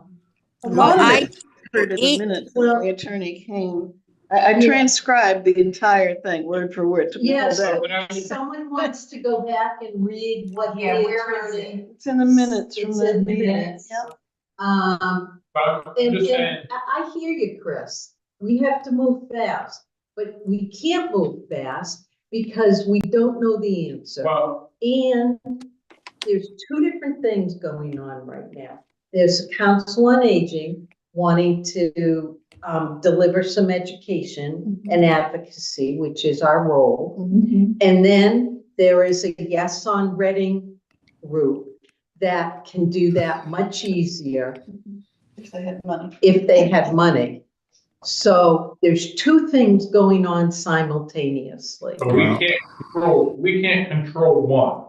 Speaker 7: A
Speaker 8: Well,
Speaker 7: lot of
Speaker 8: I-
Speaker 7: it heard in the
Speaker 8: He-
Speaker 7: minutes
Speaker 6: Well-
Speaker 7: when the attorney came. I
Speaker 6: Yeah.
Speaker 7: transcribed the entire thing, word for word. Took me a whole
Speaker 6: Yes,
Speaker 7: day.
Speaker 6: if someone wants to go back and read what the
Speaker 9: Yeah, where is
Speaker 6: attorney.
Speaker 7: It's in the minutes from
Speaker 6: It's
Speaker 7: the
Speaker 6: in the
Speaker 7: meeting.
Speaker 6: minutes.
Speaker 7: Yep.
Speaker 1: but I'm
Speaker 6: And
Speaker 1: just saying,
Speaker 6: I hear you, Chris. We have to move fast, but we can't move fast because we don't know the answer.
Speaker 1: well,
Speaker 6: And there's two different things going on right now. There's a Council on Aging wanting to deliver some education and advocacy, which is our role.
Speaker 7: Mhm.
Speaker 6: And then there is a Yes on Reading group that can do that much easier
Speaker 7: If they had money.
Speaker 6: if they had money. So there's two things going on simultaneously.
Speaker 1: but we can't control one.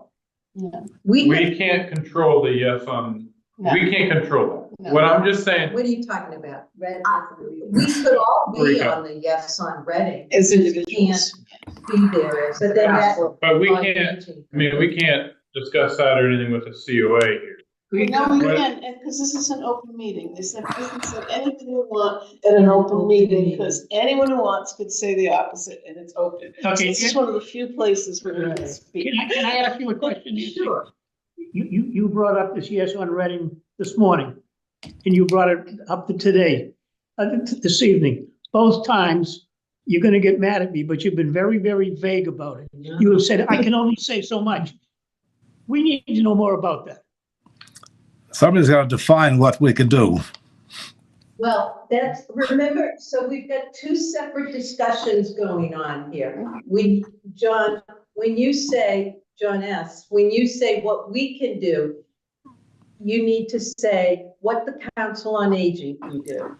Speaker 7: Yeah.
Speaker 1: We can't control the yes on,
Speaker 7: No.
Speaker 1: we can't control that.
Speaker 7: No.
Speaker 1: What I'm just saying,
Speaker 6: What are you talking about? We could all be
Speaker 1: Rika.
Speaker 6: on the Yes on Reading.
Speaker 7: As
Speaker 6: We
Speaker 7: individuals.
Speaker 6: Can't be there as.
Speaker 5: But then that-
Speaker 1: but we
Speaker 6: on
Speaker 1: can't,
Speaker 6: aging.
Speaker 1: I mean, we can't discuss that or anything with the COA here.
Speaker 7: No, we
Speaker 1: But-
Speaker 7: can't, because this is an open meeting. They said you can say anything you want at an open meeting, because anyone who wants could say the opposite, and it's open. So
Speaker 4: Okay.
Speaker 7: this is one of the few places where we can speak.
Speaker 4: Can I ask you a question? Nancy?
Speaker 6: Sure.
Speaker 4: You brought up this Yes on Reading this morning, and you brought it up to today, this evening. Both times, you're gonna get mad at me, but you've been very, very vague about it. You have said, I can only say so much. We need to know more about that.
Speaker 3: Somebody's got to define what we can do.
Speaker 6: Well, remember, so we've got two separate discussions going on here. John, when you say, John S., when you say what we can do, you need to say what the Council on Aging can do.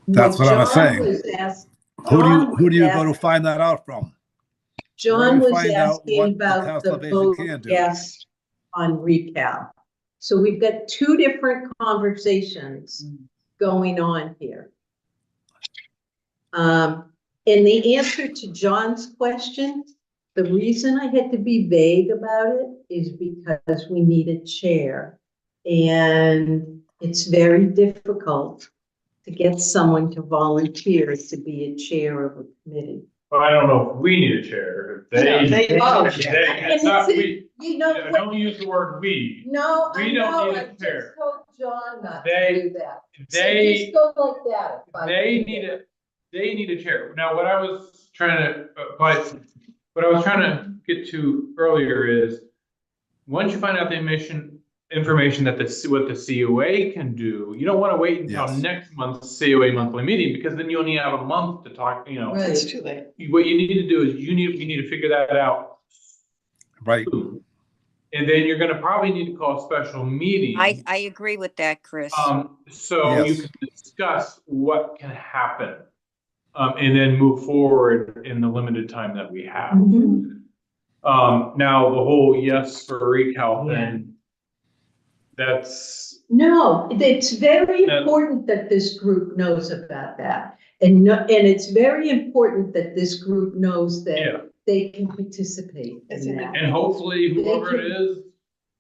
Speaker 3: That's what I was
Speaker 6: John
Speaker 3: saying.
Speaker 6: was asked-
Speaker 3: Who do
Speaker 6: John
Speaker 3: you go
Speaker 6: was
Speaker 3: to find that out from?
Speaker 6: John
Speaker 3: we
Speaker 6: was
Speaker 3: find out
Speaker 6: asking
Speaker 3: what the
Speaker 6: about
Speaker 3: tax
Speaker 6: the
Speaker 3: elevation
Speaker 6: vote
Speaker 3: can do.
Speaker 6: yes on recal. So we've got two different conversations going on here. And the answer to John's question, the reason I had to be vague about it is because we need a chair. And it's very difficult to get someone to volunteer to be a chair of a committee.
Speaker 1: Well, I don't know if we need a chair.
Speaker 7: No, they-
Speaker 1: It's not
Speaker 6: And
Speaker 1: we.
Speaker 6: You know,
Speaker 1: Yeah, don't use the word we.
Speaker 6: no, I
Speaker 1: We don't
Speaker 6: know,
Speaker 1: need a
Speaker 6: I just
Speaker 1: chair.
Speaker 6: told John not
Speaker 1: They-
Speaker 6: to do that. So
Speaker 1: They,
Speaker 6: just go like that. if I
Speaker 1: they
Speaker 6: do
Speaker 1: need
Speaker 6: that.
Speaker 1: they need a chair. Now, what I was trying to, what I was trying to get to earlier is, once you find out the information that what the COA can do, you don't want to wait until
Speaker 3: Yes.
Speaker 1: next month's COA monthly meeting, because then you only have a month to talk, you know.
Speaker 6: Right.
Speaker 7: It's too late.
Speaker 1: What you need to do is we need to figure that out.
Speaker 3: Right.
Speaker 1: And then you're gonna probably need to call a special meeting.
Speaker 8: I agree with that, Chris.
Speaker 1: So you
Speaker 3: Yes.
Speaker 1: can discuss what can happen. And then move forward in the limited time that we have.
Speaker 6: Mhm.
Speaker 1: Now the whole yes for recal thing, that's,
Speaker 6: No, it's very
Speaker 1: That-
Speaker 6: important that this group knows about that. And it's very important that this group knows
Speaker 1: yeah,
Speaker 6: that they can participate in that.
Speaker 1: and hopefully whoever it is,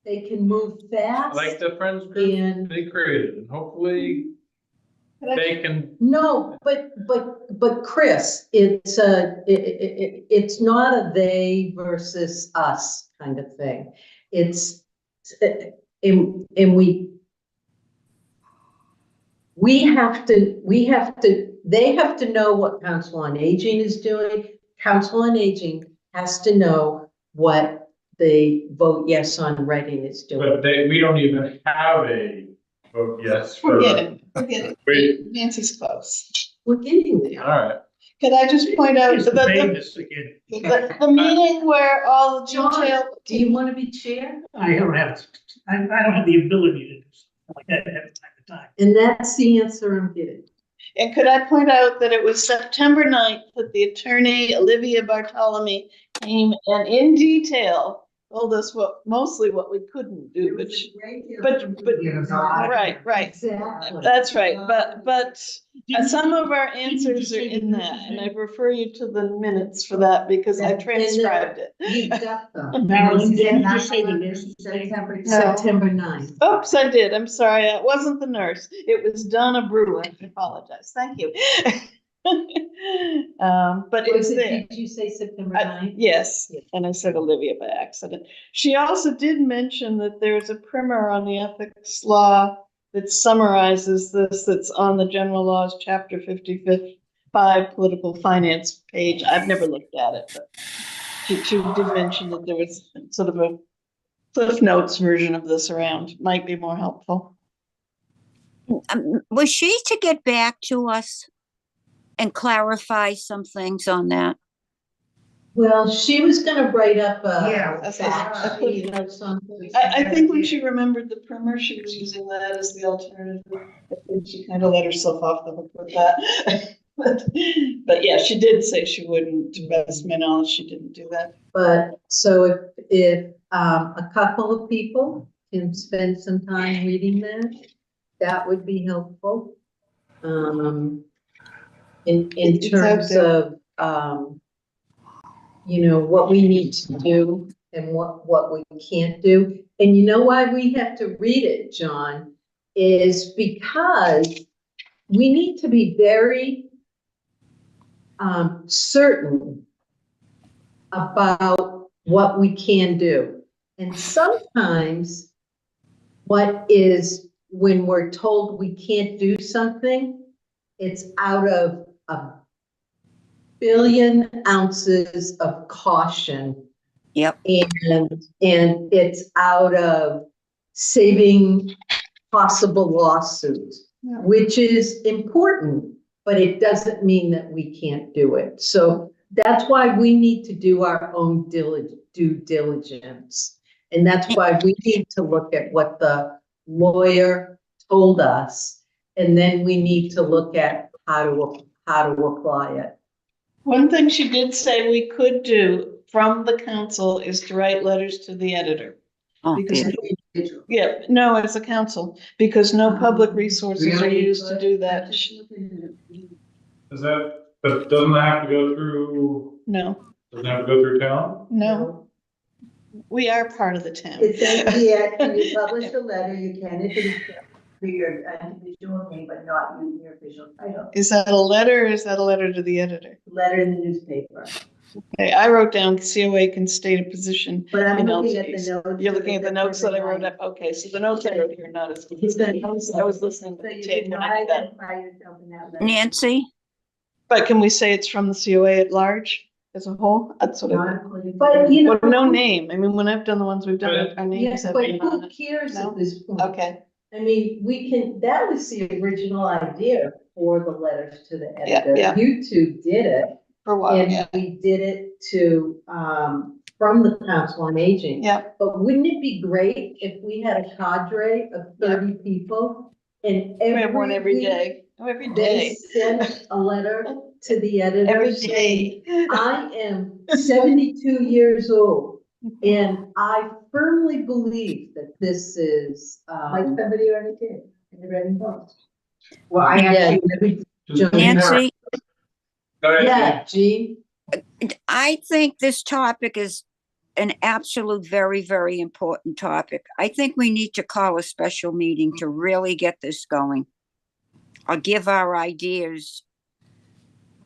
Speaker 6: They can move fast
Speaker 1: like the Friends group
Speaker 6: and,
Speaker 1: they created, and hopefully they can,
Speaker 6: no, but Chris, it's not a they versus us kind of thing. It's, and we have to, they have to know what Council on Aging is doing. Council on Aging has to know what the vote yes on Reading is doing.
Speaker 1: but we don't even have a vote yes for.
Speaker 7: Forget it.
Speaker 1: Wait.
Speaker 7: Nancy's close.
Speaker 6: We're getting there.
Speaker 1: All right,
Speaker 7: Could I just point out
Speaker 4: Just
Speaker 7: that
Speaker 4: debate
Speaker 7: the,
Speaker 4: this again.
Speaker 7: the meeting where all the
Speaker 6: John,
Speaker 7: detail.
Speaker 6: do you want to be chair?
Speaker 4: I don't have the ability to do something like that at the time.
Speaker 6: And that's the answer I'm getting.
Speaker 7: And could I point out that it was September 9th that the attorney Olivia Bartolome came and in detail told us mostly what we couldn't do, right,
Speaker 6: Exactly.
Speaker 7: that's right, but some of our answers are in that, and I refer you to the minutes for that because I transcribed it.
Speaker 6: You got them.
Speaker 4: Marilyn, didn't you just say the nurse is saying?
Speaker 6: September 9th.
Speaker 7: Oops, I did, I'm sorry, it wasn't the nurse, it was Donna Brewer, I apologize, thank you. But it's there.
Speaker 6: Did you say September 9th?
Speaker 7: Yes,
Speaker 6: Yeah.
Speaker 7: and I said Olivia by accident. She also did mention that there's a primer on the ethics law that summarizes this, that's on the general laws, chapter 55, political finance page. I've never looked at it, but she did mention that there was sort of a Cliff Notes version of this around, might be more helpful.
Speaker 8: Was she to get back to us and clarify some things on that?
Speaker 6: Well, she was gonna write up
Speaker 7: a
Speaker 6: fact sheet or something.
Speaker 7: I think when she remembered the primer, she was using that as the alternative. I think she kind of let herself off the hook with that. But yeah, she did say she wouldn't, to best of my knowledge, she didn't do that.
Speaker 6: But so if a couple of people can spend some time reading that would be helpful. In
Speaker 7: It's out
Speaker 6: terms
Speaker 7: there.
Speaker 6: of, you know, what we need to do and what we can't do. And you know why we have to read it, John, is because we need to be very certain about what we can do. And sometimes when we're told we can't do something, it's out of 1 billion ounces of caution.
Speaker 8: Yep.
Speaker 6: And it's out of saving possible lawsuits,
Speaker 7: Yeah.
Speaker 6: which is important, but it doesn't mean that we can't do it. So that's why we need to do our own due diligence. And that's why we need to look at what the lawyer told us. And then we need to look at how to apply it.
Speaker 7: One thing she did say we could do from the council is to write letters to the editor.
Speaker 8: Oh,
Speaker 7: Because,
Speaker 8: dear.
Speaker 7: yeah, no, as a council, because no public resources are
Speaker 6: Really?
Speaker 7: used to do that.
Speaker 1: Does that, but doesn't that have to go through,
Speaker 7: No,
Speaker 1: doesn't have to go through town?
Speaker 7: no, we are part of the town.
Speaker 5: It says here, when you publish a letter, you can, if it is for your individual name, but not using your official title.
Speaker 7: Is that a letter or is that a letter to the editor?
Speaker 5: Letter in the newspaper.
Speaker 7: Okay, I wrote down COA can state a position.
Speaker 5: But I'm
Speaker 7: in
Speaker 5: looking at the
Speaker 7: LTs.
Speaker 5: notes.
Speaker 7: You're looking at the notes that I wrote up. Okay, so the notes I wrote here are not as. I was listening to
Speaker 5: So
Speaker 7: the
Speaker 5: you
Speaker 7: tape
Speaker 5: can
Speaker 7: when I did that.
Speaker 5: identify yourself in that letter.
Speaker 8: Nancy?
Speaker 7: But can we say it's from the COA at large as a whole? That's what I.
Speaker 5: Not including-
Speaker 6: But you know.
Speaker 7: Well, no name. I mean, when I've done the ones we've done, our names
Speaker 6: Yes,
Speaker 7: have
Speaker 6: but
Speaker 7: been on
Speaker 6: who
Speaker 7: it.
Speaker 6: cares
Speaker 7: No?
Speaker 6: at this point?
Speaker 7: Okay,
Speaker 6: I mean, we can, that was the original idea for the letters to the
Speaker 7: Yeah,
Speaker 6: editor.
Speaker 7: yeah.
Speaker 6: You two did it,
Speaker 7: for a while,
Speaker 6: and
Speaker 7: yeah,
Speaker 6: we did it to, from the Council on Aging.
Speaker 7: yeah.
Speaker 6: But wouldn't it be great if we had a cadre of 30 people and
Speaker 7: We have one every
Speaker 6: week
Speaker 7: day. Oh, every
Speaker 6: They
Speaker 7: day.
Speaker 6: sent a letter to the editor.
Speaker 7: Every
Speaker 6: saying,
Speaker 7: day.
Speaker 6: I am 72 years old, and I firmly believe that this is,
Speaker 5: Like somebody already did in the Reading Post.
Speaker 9: Well, I
Speaker 6: yeah,
Speaker 9: actually,
Speaker 8: Nancy,
Speaker 1: Go ahead,
Speaker 6: yeah, Jean,
Speaker 8: I think this topic is an absolute very, very important topic. I think we need to call a special meeting to really get this going. Or give our ideas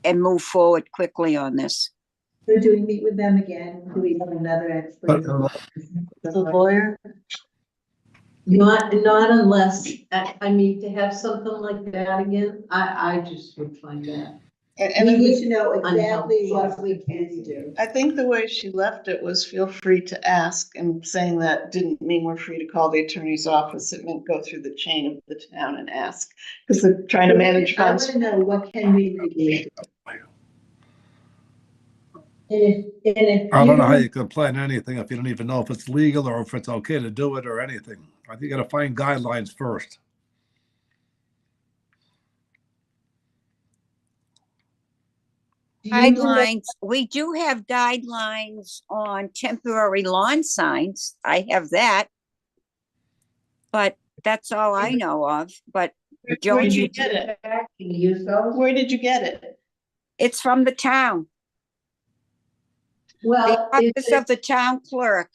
Speaker 8: and move forward quickly on this.
Speaker 5: So do we meet with them again? Do we have another expert?
Speaker 7: The lawyer.
Speaker 6: not unless, I mean, to have something like that again, I just would find that.
Speaker 7: And
Speaker 5: We
Speaker 7: I
Speaker 5: need
Speaker 7: think-
Speaker 5: to know exactly
Speaker 6: Unhelpful.
Speaker 5: what we can do.
Speaker 7: I think the way she left it was feel free to ask, and saying that didn't mean we're free to call the attorney's office. It meant go through the chain of the town and ask, because they're trying to manage
Speaker 5: I want
Speaker 7: funds.
Speaker 5: to know, what can we do?
Speaker 6: And if
Speaker 3: I don't know how
Speaker 6: you-
Speaker 3: you can plan anything if you don't even know if it's legal or if it's okay to do it or anything. I think you gotta find guidelines first.
Speaker 8: Guidelines, we do have guidelines on temporary lawn signs. I have that. But that's all I know of, but
Speaker 7: Where
Speaker 8: don't
Speaker 7: did
Speaker 8: you,
Speaker 7: you get it?
Speaker 6: Can you use those?
Speaker 7: Where did you get it?
Speaker 8: it's from the town, the
Speaker 6: Well,
Speaker 8: office of the town clerk.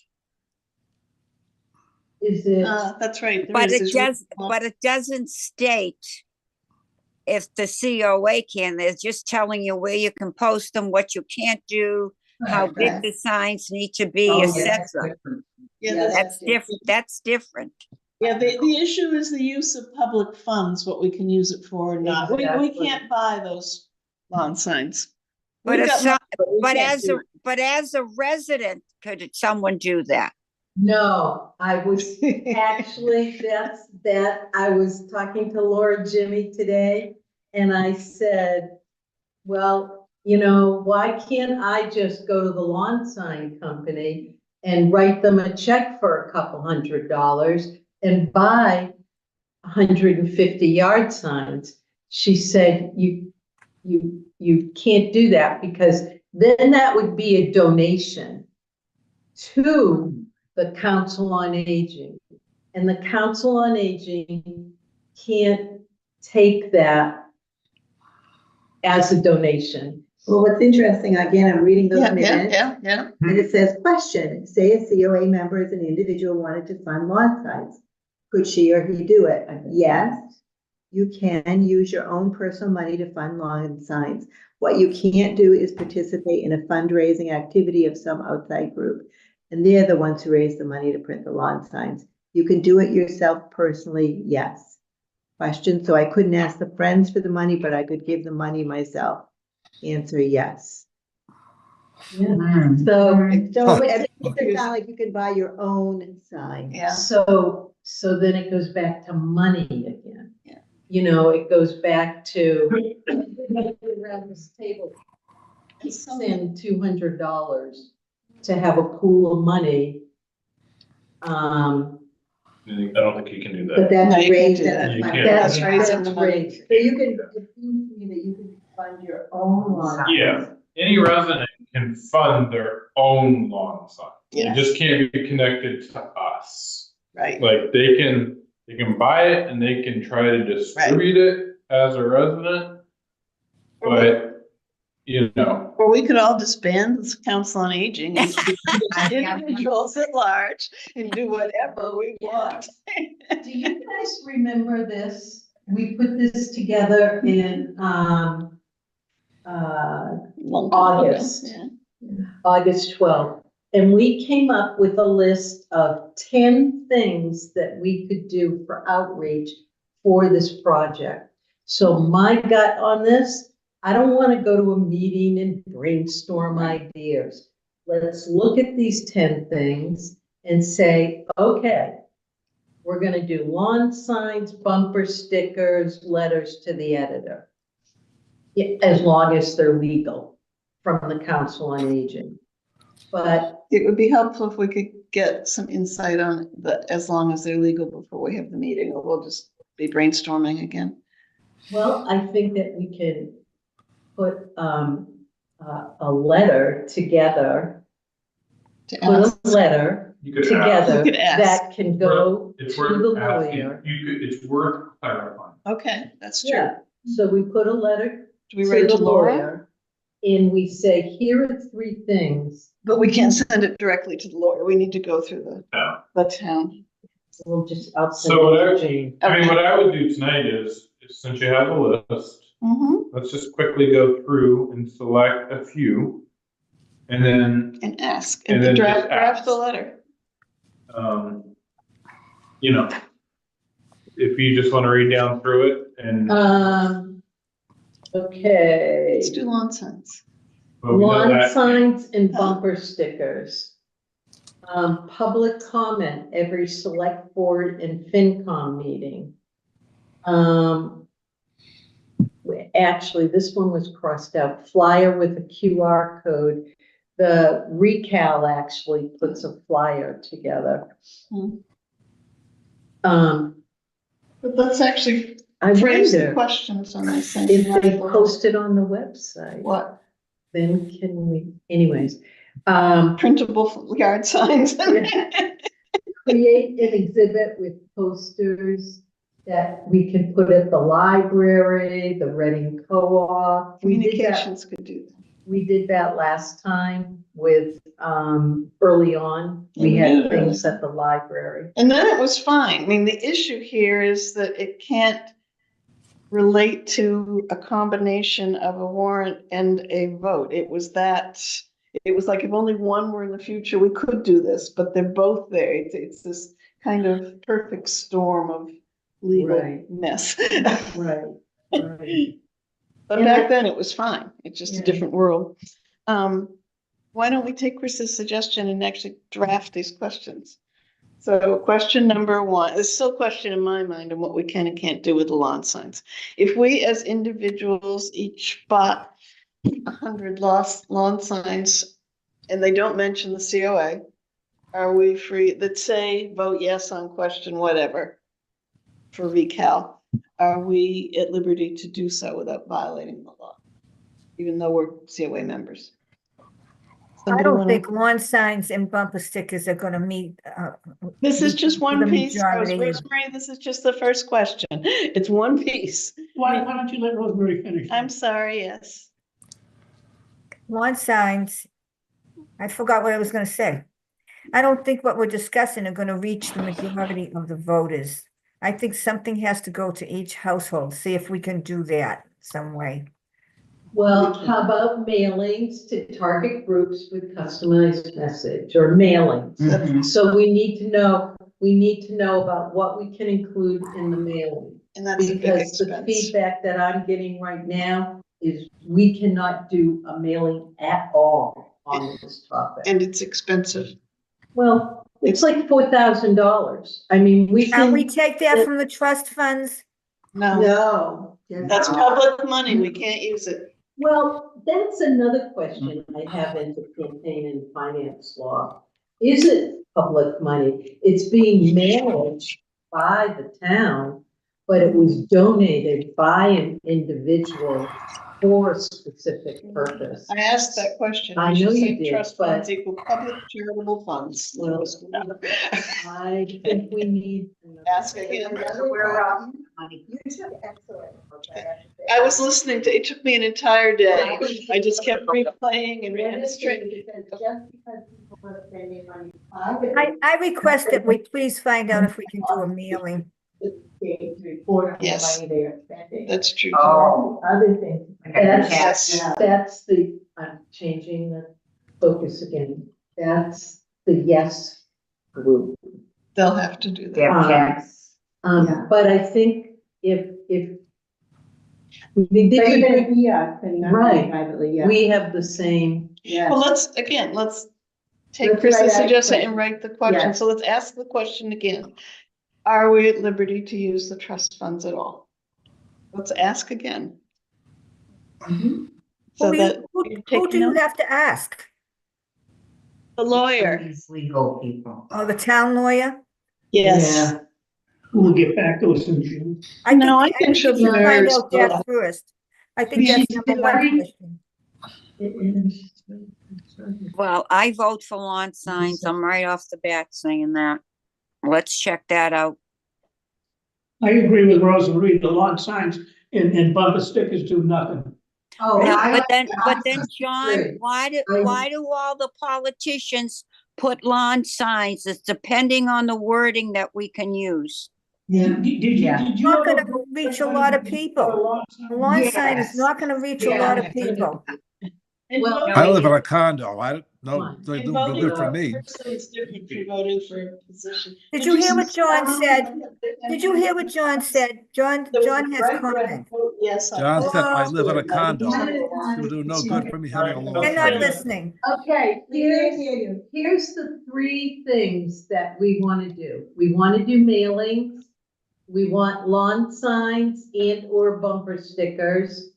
Speaker 6: is it,
Speaker 7: That's right. there
Speaker 8: But
Speaker 7: is.
Speaker 8: it
Speaker 7: There's-
Speaker 8: doesn't state if the COA can, they're just telling you where you can post them, what you can't do, how big the signs need to be,
Speaker 6: Oh, yeah,
Speaker 8: etc.
Speaker 7: Yeah,
Speaker 8: That's different, that's different.
Speaker 7: Yeah, the issue is the use of public funds, what we can use it for or not. We
Speaker 6: Exactly.
Speaker 7: can't buy those lawn signs.
Speaker 8: But
Speaker 7: We've
Speaker 8: if
Speaker 7: got
Speaker 8: some-
Speaker 7: money, we can't do it.
Speaker 8: But as a resident, could someone do that?
Speaker 6: no, I was actually, I was talking to Laura Jimmy today, and I said, well, you know, why can't I just go to the lawn sign company and write them a check for $200 and buy 150 yard signs? She said, you can't do that, because then that would be a donation to the Council on Aging. And the Council on Aging can't take that as a donation.
Speaker 5: Well, what's interesting, again, I'm reading those minutes.
Speaker 7: Yeah.
Speaker 5: And it says, question, say a COA member is an individual wanted to fund lawn signs. Could she or he do it? Yes, you can use your own personal money to fund lawn signs. What you can't do is participate in a fundraising activity of some outside group. And they're the ones who raise the money to print the lawn signs. You can do it yourself personally, yes. Question, so I couldn't ask the friends for the money, but I could give the money myself. Answer, yes.
Speaker 6: So,
Speaker 5: So it makes it sound like you can buy your own sign.
Speaker 7: Yeah.
Speaker 6: so then it goes back to money again.
Speaker 7: Yeah.
Speaker 6: You know, it goes back to around this table, in $200 to have a pool of money.
Speaker 1: I don't think you can do
Speaker 5: But
Speaker 1: that.
Speaker 5: that's
Speaker 7: No, you can't
Speaker 5: raised
Speaker 7: do
Speaker 5: as
Speaker 7: that.
Speaker 5: a
Speaker 1: You
Speaker 5: fund.
Speaker 1: can't.
Speaker 7: That's raising the money.
Speaker 6: raised.
Speaker 5: So you can, it seems to me that you can fund your own lawn.
Speaker 1: Yeah, any resident can fund their own lawn sign.
Speaker 7: Yeah.
Speaker 1: It just can't be connected to us.
Speaker 7: Right.
Speaker 1: Like they can buy it and they can try to distribute it as a resident. But, you know,
Speaker 7: Or we could all disband the Council on Aging and be individuals at large and do whatever we want.
Speaker 6: Do you guys remember this? We put this together in, August.
Speaker 7: Yeah.
Speaker 6: August 12th. And we came up with a list of 10 things that we could do for outreach for this project. So my gut on this, I don't want to go to a meeting and brainstorm ideas. Let's look at these 10 things and say, okay, we're going to do lawn signs, bumper stickers, letters to the editor. Yeah, as long as they're legal from the Council on Aging. But
Speaker 7: It would be helpful if we could get some insight on the, as long as they're legal before we have the meeting, or we'll just be brainstorming again.
Speaker 6: well, I think that we can put a letter together,
Speaker 7: To
Speaker 6: put
Speaker 7: ask.
Speaker 6: a letter
Speaker 1: you could
Speaker 6: together
Speaker 7: You could ask.
Speaker 6: that can go
Speaker 1: It's
Speaker 6: to
Speaker 1: worth
Speaker 6: the
Speaker 1: asking.
Speaker 6: lawyer.
Speaker 1: It's worth clarifying.
Speaker 7: Okay, that's true.
Speaker 6: Yeah, so we put a letter
Speaker 7: Do we
Speaker 6: to
Speaker 7: write
Speaker 6: the
Speaker 7: to Laura?
Speaker 6: lawyer. And we say, here are 3 things.
Speaker 7: But we can't send it directly to the lawyer. We need to go through
Speaker 1: No.
Speaker 7: the town.
Speaker 6: We'll just, I'll send
Speaker 1: So
Speaker 6: it
Speaker 1: what
Speaker 6: to Jane.
Speaker 1: I mean, what I would do tonight is since you have a list,
Speaker 7: Mm-hmm.
Speaker 1: let's just quickly go through and select a few. And then,
Speaker 7: And ask,
Speaker 1: And
Speaker 7: and
Speaker 1: then
Speaker 7: draft,
Speaker 1: just
Speaker 7: draft the
Speaker 1: ask.
Speaker 7: letter.
Speaker 1: you know, if you just want to read down through it and.
Speaker 6: Okay.
Speaker 7: Let's do lawn signs.
Speaker 1: well, we know
Speaker 6: Lawn
Speaker 1: that-
Speaker 6: signs and bumper stickers. Public comment every select board and FinCom meeting. Actually, this one was crossed out, flyer with a QR code. The Recal actually puts a flyer together.
Speaker 7: Hmm.
Speaker 6: But
Speaker 7: But let's actually
Speaker 6: I
Speaker 7: phrase the
Speaker 6: wonder
Speaker 7: questions on this thing.
Speaker 6: if they post it on the website,
Speaker 7: What?
Speaker 6: then can we, anyways.
Speaker 7: Printable yard signs.
Speaker 6: Create an exhibit with posters that we can put at the library, the Reading Co-op. We did that,
Speaker 7: Communications could do that.
Speaker 6: we did that last time with, early on. We
Speaker 7: Yeah.
Speaker 6: had things at the library.
Speaker 7: And then it was fine. I mean, the issue here is that it can't relate to a combination of a warrant and a vote. It was like if only one were in the future, we could do this, but they're both there. It's this kind of perfect storm of legal
Speaker 6: Right.
Speaker 7: mess.
Speaker 6: Right, right.
Speaker 7: But
Speaker 6: And
Speaker 7: back then it was fine. It's just
Speaker 6: Yeah.
Speaker 7: a different world. Why don't we take Chris's suggestion and actually draft these questions? So question number 1, there's still a question in my mind on what we can and can't do with the lawn signs. If we as individuals each bought 100 lawn signs and they don't mention the COA, are we free, that say vote yes on question whatever for Recal, are we at liberty to do so without violating the law, even though we're COA members?
Speaker 2: I
Speaker 7: Somebody
Speaker 2: don't
Speaker 7: wanna-
Speaker 2: think lawn signs and bumper stickers are gonna meet.
Speaker 7: This is just one
Speaker 2: the
Speaker 7: piece,
Speaker 2: majority.
Speaker 7: Rosemary, this is just the first question. It's one piece.
Speaker 4: Why don't you let Rosemary finish?
Speaker 7: I'm sorry, yes.
Speaker 2: Lawn signs, I forgot what I was gonna say. I don't think what we're discussing are gonna reach the majority of the voters. I think something has to go to each household, see if we can do that some way.
Speaker 6: Well, how about mailings to target groups with customized message or mailings?
Speaker 7: Mhm.
Speaker 6: So we need to know about what we can include in the mailing.
Speaker 7: And that's a big
Speaker 6: Because the
Speaker 7: expense.
Speaker 6: feedback that I'm getting right now is we cannot do a mailing at all on this topic.
Speaker 7: And it's expensive.
Speaker 6: Well, it's like $4,000. I mean, we
Speaker 2: Can we
Speaker 6: can,
Speaker 2: take that from the trust funds?
Speaker 7: No,
Speaker 6: no.
Speaker 7: that's public money. We can't use it.
Speaker 6: Well, that's another question I have into campaign and finance law. Is it public money? It's being managed by the town, but it was donated by an individual for a specific purpose.
Speaker 7: I asked that question.
Speaker 6: I
Speaker 7: You
Speaker 6: know
Speaker 7: should
Speaker 6: you
Speaker 7: say
Speaker 6: did,
Speaker 7: Trust
Speaker 6: but-
Speaker 7: funds equal public charitable funds.
Speaker 6: Well, I think we need.
Speaker 7: Ask again.
Speaker 9: We're, money.
Speaker 5: You took excellent. notes, I have to say.
Speaker 7: I was listening to, it took me an entire day. I just kept replaying and
Speaker 5: That is
Speaker 7: straight.
Speaker 5: true, because just because people are spending money, I
Speaker 2: I request that we please find out if we can do a mailing.
Speaker 5: to report on the
Speaker 7: Yes.
Speaker 5: money they are spending.
Speaker 7: That's true.
Speaker 9: Oh.
Speaker 5: Other things.
Speaker 6: That's the, I'm changing the focus again. That's the yes group.
Speaker 7: They'll have to do
Speaker 9: They
Speaker 7: that.
Speaker 9: have checks.
Speaker 5: Yeah.
Speaker 6: But I think if we
Speaker 5: But
Speaker 6: did,
Speaker 5: even if we are spending our money
Speaker 6: Right.
Speaker 5: privately, yeah.
Speaker 6: we have the same,
Speaker 5: Yeah.
Speaker 7: Well, let's take
Speaker 5: Let's
Speaker 7: Chris's
Speaker 5: write out
Speaker 7: suggestion
Speaker 5: question.
Speaker 7: and write the question.
Speaker 5: Yes.
Speaker 7: So let's ask the question again. Are we at liberty to use the trust funds at all? Let's ask again. So
Speaker 2: Who
Speaker 7: that
Speaker 2: who
Speaker 7: you're
Speaker 2: do
Speaker 7: taking
Speaker 2: you
Speaker 7: notes.
Speaker 2: have to ask?
Speaker 7: The lawyer.
Speaker 9: These legal people.
Speaker 2: Oh, the town lawyer?
Speaker 7: Yes.
Speaker 4: Who will get back to us in June?
Speaker 7: No, I think
Speaker 2: you
Speaker 7: she'll
Speaker 2: should
Speaker 7: be
Speaker 2: find
Speaker 7: very
Speaker 2: out that
Speaker 7: slow.
Speaker 2: first. I think
Speaker 7: Yeah.
Speaker 2: that's number one question.
Speaker 8: Well, I vote for lawn signs. I'm right off the bat saying that. Let's check that out.
Speaker 4: I agree with Rosa Marie, the lawn signs and bumper stickers do nothing.
Speaker 6: oh,
Speaker 8: No,
Speaker 6: I-
Speaker 8: but then, John,
Speaker 6: agree.
Speaker 8: why
Speaker 6: I-
Speaker 8: do all the politicians put lawn signs? It's depending on the wording that we can use.
Speaker 4: Did you?
Speaker 2: Not gonna reach a lot of people. A lawn sign is
Speaker 9: Yes.
Speaker 2: not gonna reach a lot of people.
Speaker 6: Well,
Speaker 3: I live in a condo. I don't know,
Speaker 6: Fine.
Speaker 3: they
Speaker 7: And
Speaker 3: do
Speaker 7: voting
Speaker 3: good for
Speaker 7: for
Speaker 3: me.
Speaker 7: a person is different from voting for a position.
Speaker 2: Did you hear what John said? Did you hear what John said? John has comment.
Speaker 7: Yes.
Speaker 3: John said, I live in a
Speaker 7: Oh,
Speaker 3: condo.
Speaker 5: Yeah.
Speaker 3: It would do no good for me having a lawn
Speaker 2: They're not
Speaker 3: sign.
Speaker 2: listening.
Speaker 6: Okay, here's the three things that we want to do. We want to do mailings. We want lawn signs and or bumper stickers.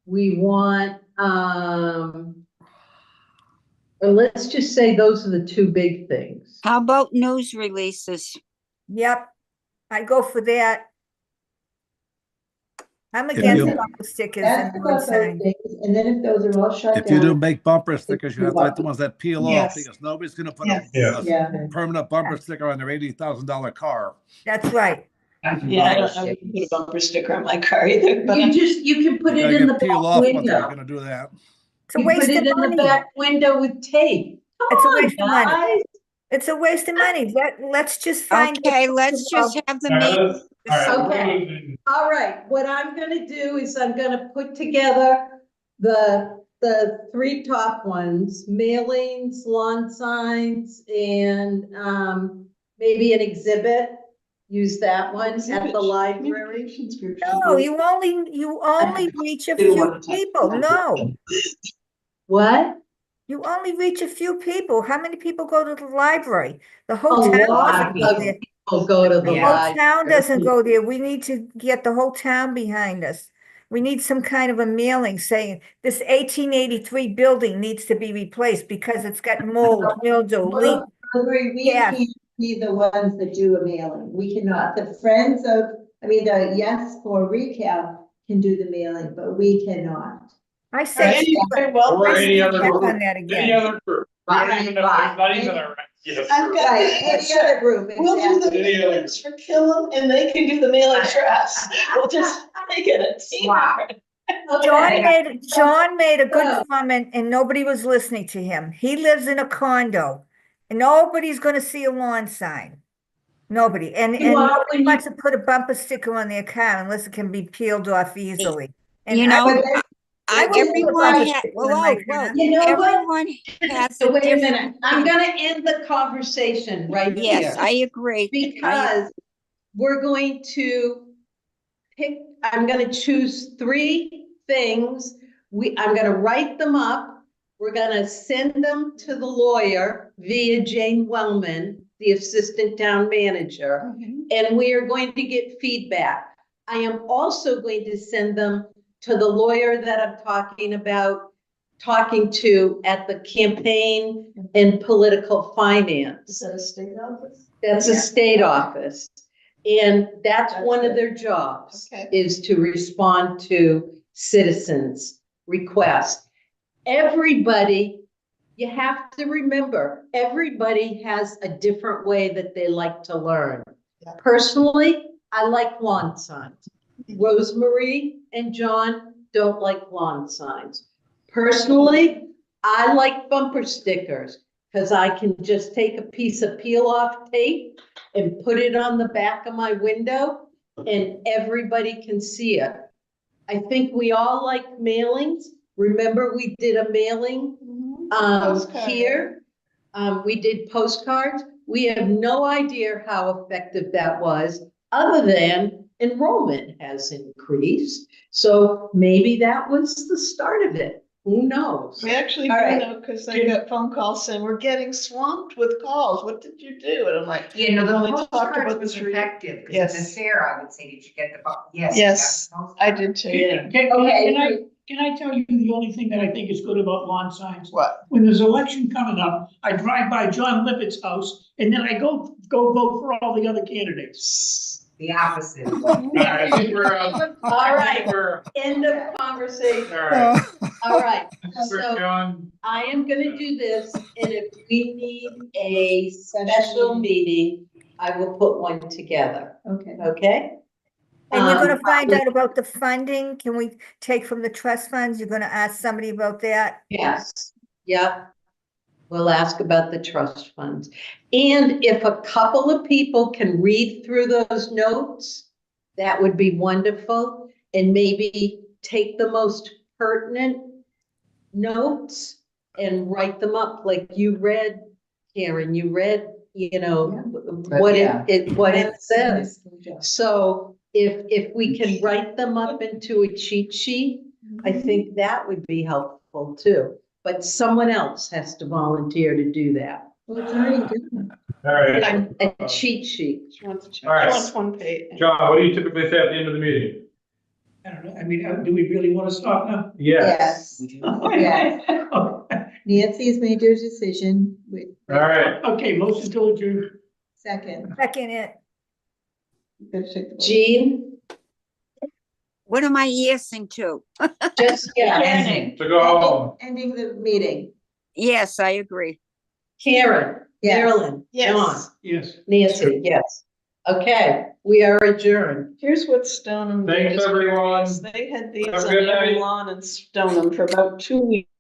Speaker 6: We want, or let's just say those are the two big things.
Speaker 8: How about news releases?
Speaker 2: Yep, I go for that. I'm
Speaker 3: If
Speaker 2: against
Speaker 3: you-
Speaker 2: bumper stickers
Speaker 5: Ask
Speaker 2: and
Speaker 5: about
Speaker 2: lawn
Speaker 5: those
Speaker 2: signs.
Speaker 5: things, and then if those are all shut
Speaker 3: If you do
Speaker 5: down,
Speaker 3: make bumper stickers, you have to like the ones that peel off
Speaker 7: Yes.
Speaker 3: because nobody's gonna put
Speaker 7: Yes.
Speaker 3: a
Speaker 5: yeah.
Speaker 3: permanent bumper sticker on their $80,000 car.
Speaker 2: That's right.
Speaker 7: Yeah, I don't know if you put a bumper sticker on my car either, but
Speaker 6: You can put
Speaker 3: You
Speaker 6: it
Speaker 3: gotta
Speaker 6: in the
Speaker 3: get peel
Speaker 6: back
Speaker 3: off once you're
Speaker 6: window.
Speaker 3: gonna do that.
Speaker 2: It's a
Speaker 6: You
Speaker 2: waste
Speaker 6: put
Speaker 2: of
Speaker 6: it in the
Speaker 2: money.
Speaker 6: back window with tape.
Speaker 2: It's a
Speaker 6: Come on,
Speaker 2: waste of money.
Speaker 6: guys.
Speaker 2: It's a waste of money. Let's just find.
Speaker 8: Okay, let's just have the meeting.
Speaker 6: Okay. All right, what I'm gonna do is I'm gonna put together the three top ones, mailings, lawn signs, and, maybe an exhibit. Use that one at the library.
Speaker 7: Communications group.
Speaker 2: No, you only reach a few people. No,
Speaker 6: What?
Speaker 2: you only reach a few people. How many people go to the library? The
Speaker 6: A
Speaker 2: whole town
Speaker 6: lot
Speaker 2: doesn't go
Speaker 6: of
Speaker 2: there.
Speaker 6: people go to the
Speaker 2: The
Speaker 9: Yeah.
Speaker 2: whole
Speaker 6: library.
Speaker 2: town doesn't go there. We need to get the whole town behind us. We need some kind of a mailing saying this 1883 building needs to be replaced because it's got mold, mildew, leak.
Speaker 5: We
Speaker 2: Yeah.
Speaker 5: can't be the ones that do a mailing. We cannot. The friends of, the Yes for Recap can do the mailing, but we cannot.
Speaker 2: I say,
Speaker 7: Very well.
Speaker 1: Or any other
Speaker 2: check
Speaker 1: group.
Speaker 2: on that
Speaker 1: Any
Speaker 2: again.
Speaker 1: other group. We don't even know, it's not even a, yes.
Speaker 7: I've got,
Speaker 5: Right, any other group,
Speaker 7: we'll do the
Speaker 5: exactly.
Speaker 1: Any other-
Speaker 7: mailings for Killam and they can do the mailing for us. We'll just make it a team.
Speaker 9: Wow.
Speaker 6: Okay.
Speaker 2: John made a
Speaker 6: So-
Speaker 2: good comment and nobody was listening to him. He lives in a condo and nobody's gonna see a lawn sign. Nobody. And
Speaker 6: You are
Speaker 2: nobody
Speaker 6: when you-
Speaker 2: wants to put a bumper sticker on their car unless it can be peeled off easily. And
Speaker 8: You
Speaker 2: I
Speaker 8: know,
Speaker 2: would- I wouldn't put a
Speaker 8: everyone
Speaker 2: bumper
Speaker 8: has,
Speaker 2: sticker on my
Speaker 8: whoa,
Speaker 2: car.
Speaker 6: You know what?
Speaker 8: everyone has a
Speaker 6: Wait a
Speaker 8: different.
Speaker 6: minute, I'm gonna end the conversation right here.
Speaker 8: Yes, I agree.
Speaker 6: Because we're going to I'm gonna choose three things. I'm gonna write them up. We're gonna send them to the lawyer via Jane Wellman, the assistant town manager, and we are going to get feedback. I am also going to send them to the lawyer that I'm talking to at the campaign and political finance.
Speaker 5: Is that a state office?
Speaker 6: That's a state office. And that's one of their jobs,
Speaker 7: Okay.
Speaker 6: is to respond to citizens request. Everybody, you have to remember, everybody has a different way that they like to learn.
Speaker 7: Yeah.
Speaker 6: Personally, I like lawn signs. Rosemary and John don't like lawn signs. Personally, I like bumper stickers because I can just take a piece of peel off tape and put it on the back of my window and everybody can see it. I think we all like mailings. Remember, we did a mailing
Speaker 7: Postcard.
Speaker 6: here. We did postcards. We have no idea how effective that was, other than enrollment has increased. So maybe that was the start of it. Who knows?
Speaker 7: We actually
Speaker 6: All
Speaker 7: do
Speaker 6: right.
Speaker 7: know, because I got phone calls saying, we're getting swamped with calls. What did you do? And I'm like,
Speaker 9: Yeah, no, the
Speaker 7: Only talked
Speaker 9: postcards
Speaker 7: about
Speaker 9: was
Speaker 7: three.
Speaker 9: effective, because
Speaker 7: Yes.
Speaker 9: as a fair, I would say, did you get the, yes.
Speaker 7: Yes,
Speaker 9: you got the
Speaker 7: I
Speaker 9: postcard.
Speaker 7: did too.
Speaker 4: Can can I tell you the only thing that I think is good about lawn signs?
Speaker 7: What?
Speaker 4: When there's an election coming up, I drive by John Lippett's house and then I go vote for all the other candidates.
Speaker 9: The opposite.
Speaker 1: All right, I think we're,
Speaker 6: All right,
Speaker 1: we're,
Speaker 6: end of conversation.
Speaker 1: all right.
Speaker 6: All right,
Speaker 1: For
Speaker 6: so
Speaker 1: John,
Speaker 6: I am gonna do this, and if we need a special meeting, I will put one together,
Speaker 5: Okay.
Speaker 6: okay?
Speaker 2: And you're gonna
Speaker 6: Um,
Speaker 2: find out about the funding? Can we take from the trust funds? You're gonna ask somebody about that?
Speaker 6: Yes, yep. We'll ask about the trust funds. And if a couple of people can read through those notes, that would be wonderful. And maybe take the most pertinent notes and write them up like you read, Karen, you read, you know, what
Speaker 9: Yeah.
Speaker 6: what it says. So if we can write them up into a cheat sheet, I think that would be helpful too. But someone else has to volunteer to do that.
Speaker 5: Well, it's already done.
Speaker 1: all right.
Speaker 6: A cheat sheet.
Speaker 7: She wants to check.
Speaker 1: All right.
Speaker 7: She wants one page.
Speaker 1: John, what do you typically say at the end of the meeting?
Speaker 4: I don't know, I mean, do we really want to stop now?
Speaker 1: Yes.
Speaker 9: We do.
Speaker 5: Yes.
Speaker 4: Okay,
Speaker 5: Nancy's made your decision.
Speaker 1: All right.
Speaker 4: Okay, motion to adjourn.
Speaker 5: Second.
Speaker 2: Second it.
Speaker 5: You gotta check the vote.
Speaker 6: Jean,
Speaker 8: What am I yesing to?
Speaker 6: just, yeah,
Speaker 9: Ending.
Speaker 1: So go home.
Speaker 5: Ending the meeting.
Speaker 8: Yes, I agree.
Speaker 6: Karen,
Speaker 5: Yes.
Speaker 6: Marilyn, John,
Speaker 7: Yes.
Speaker 4: Yes.
Speaker 6: Nancy, yes. Okay, we are adjourned.
Speaker 7: Here's what Stoneham. did.
Speaker 1: Thanks, everyone.
Speaker 7: They had these
Speaker 1: Have a
Speaker 7: on
Speaker 1: good
Speaker 7: every
Speaker 1: night.
Speaker 7: lawn in Stoneham for about 2 weeks.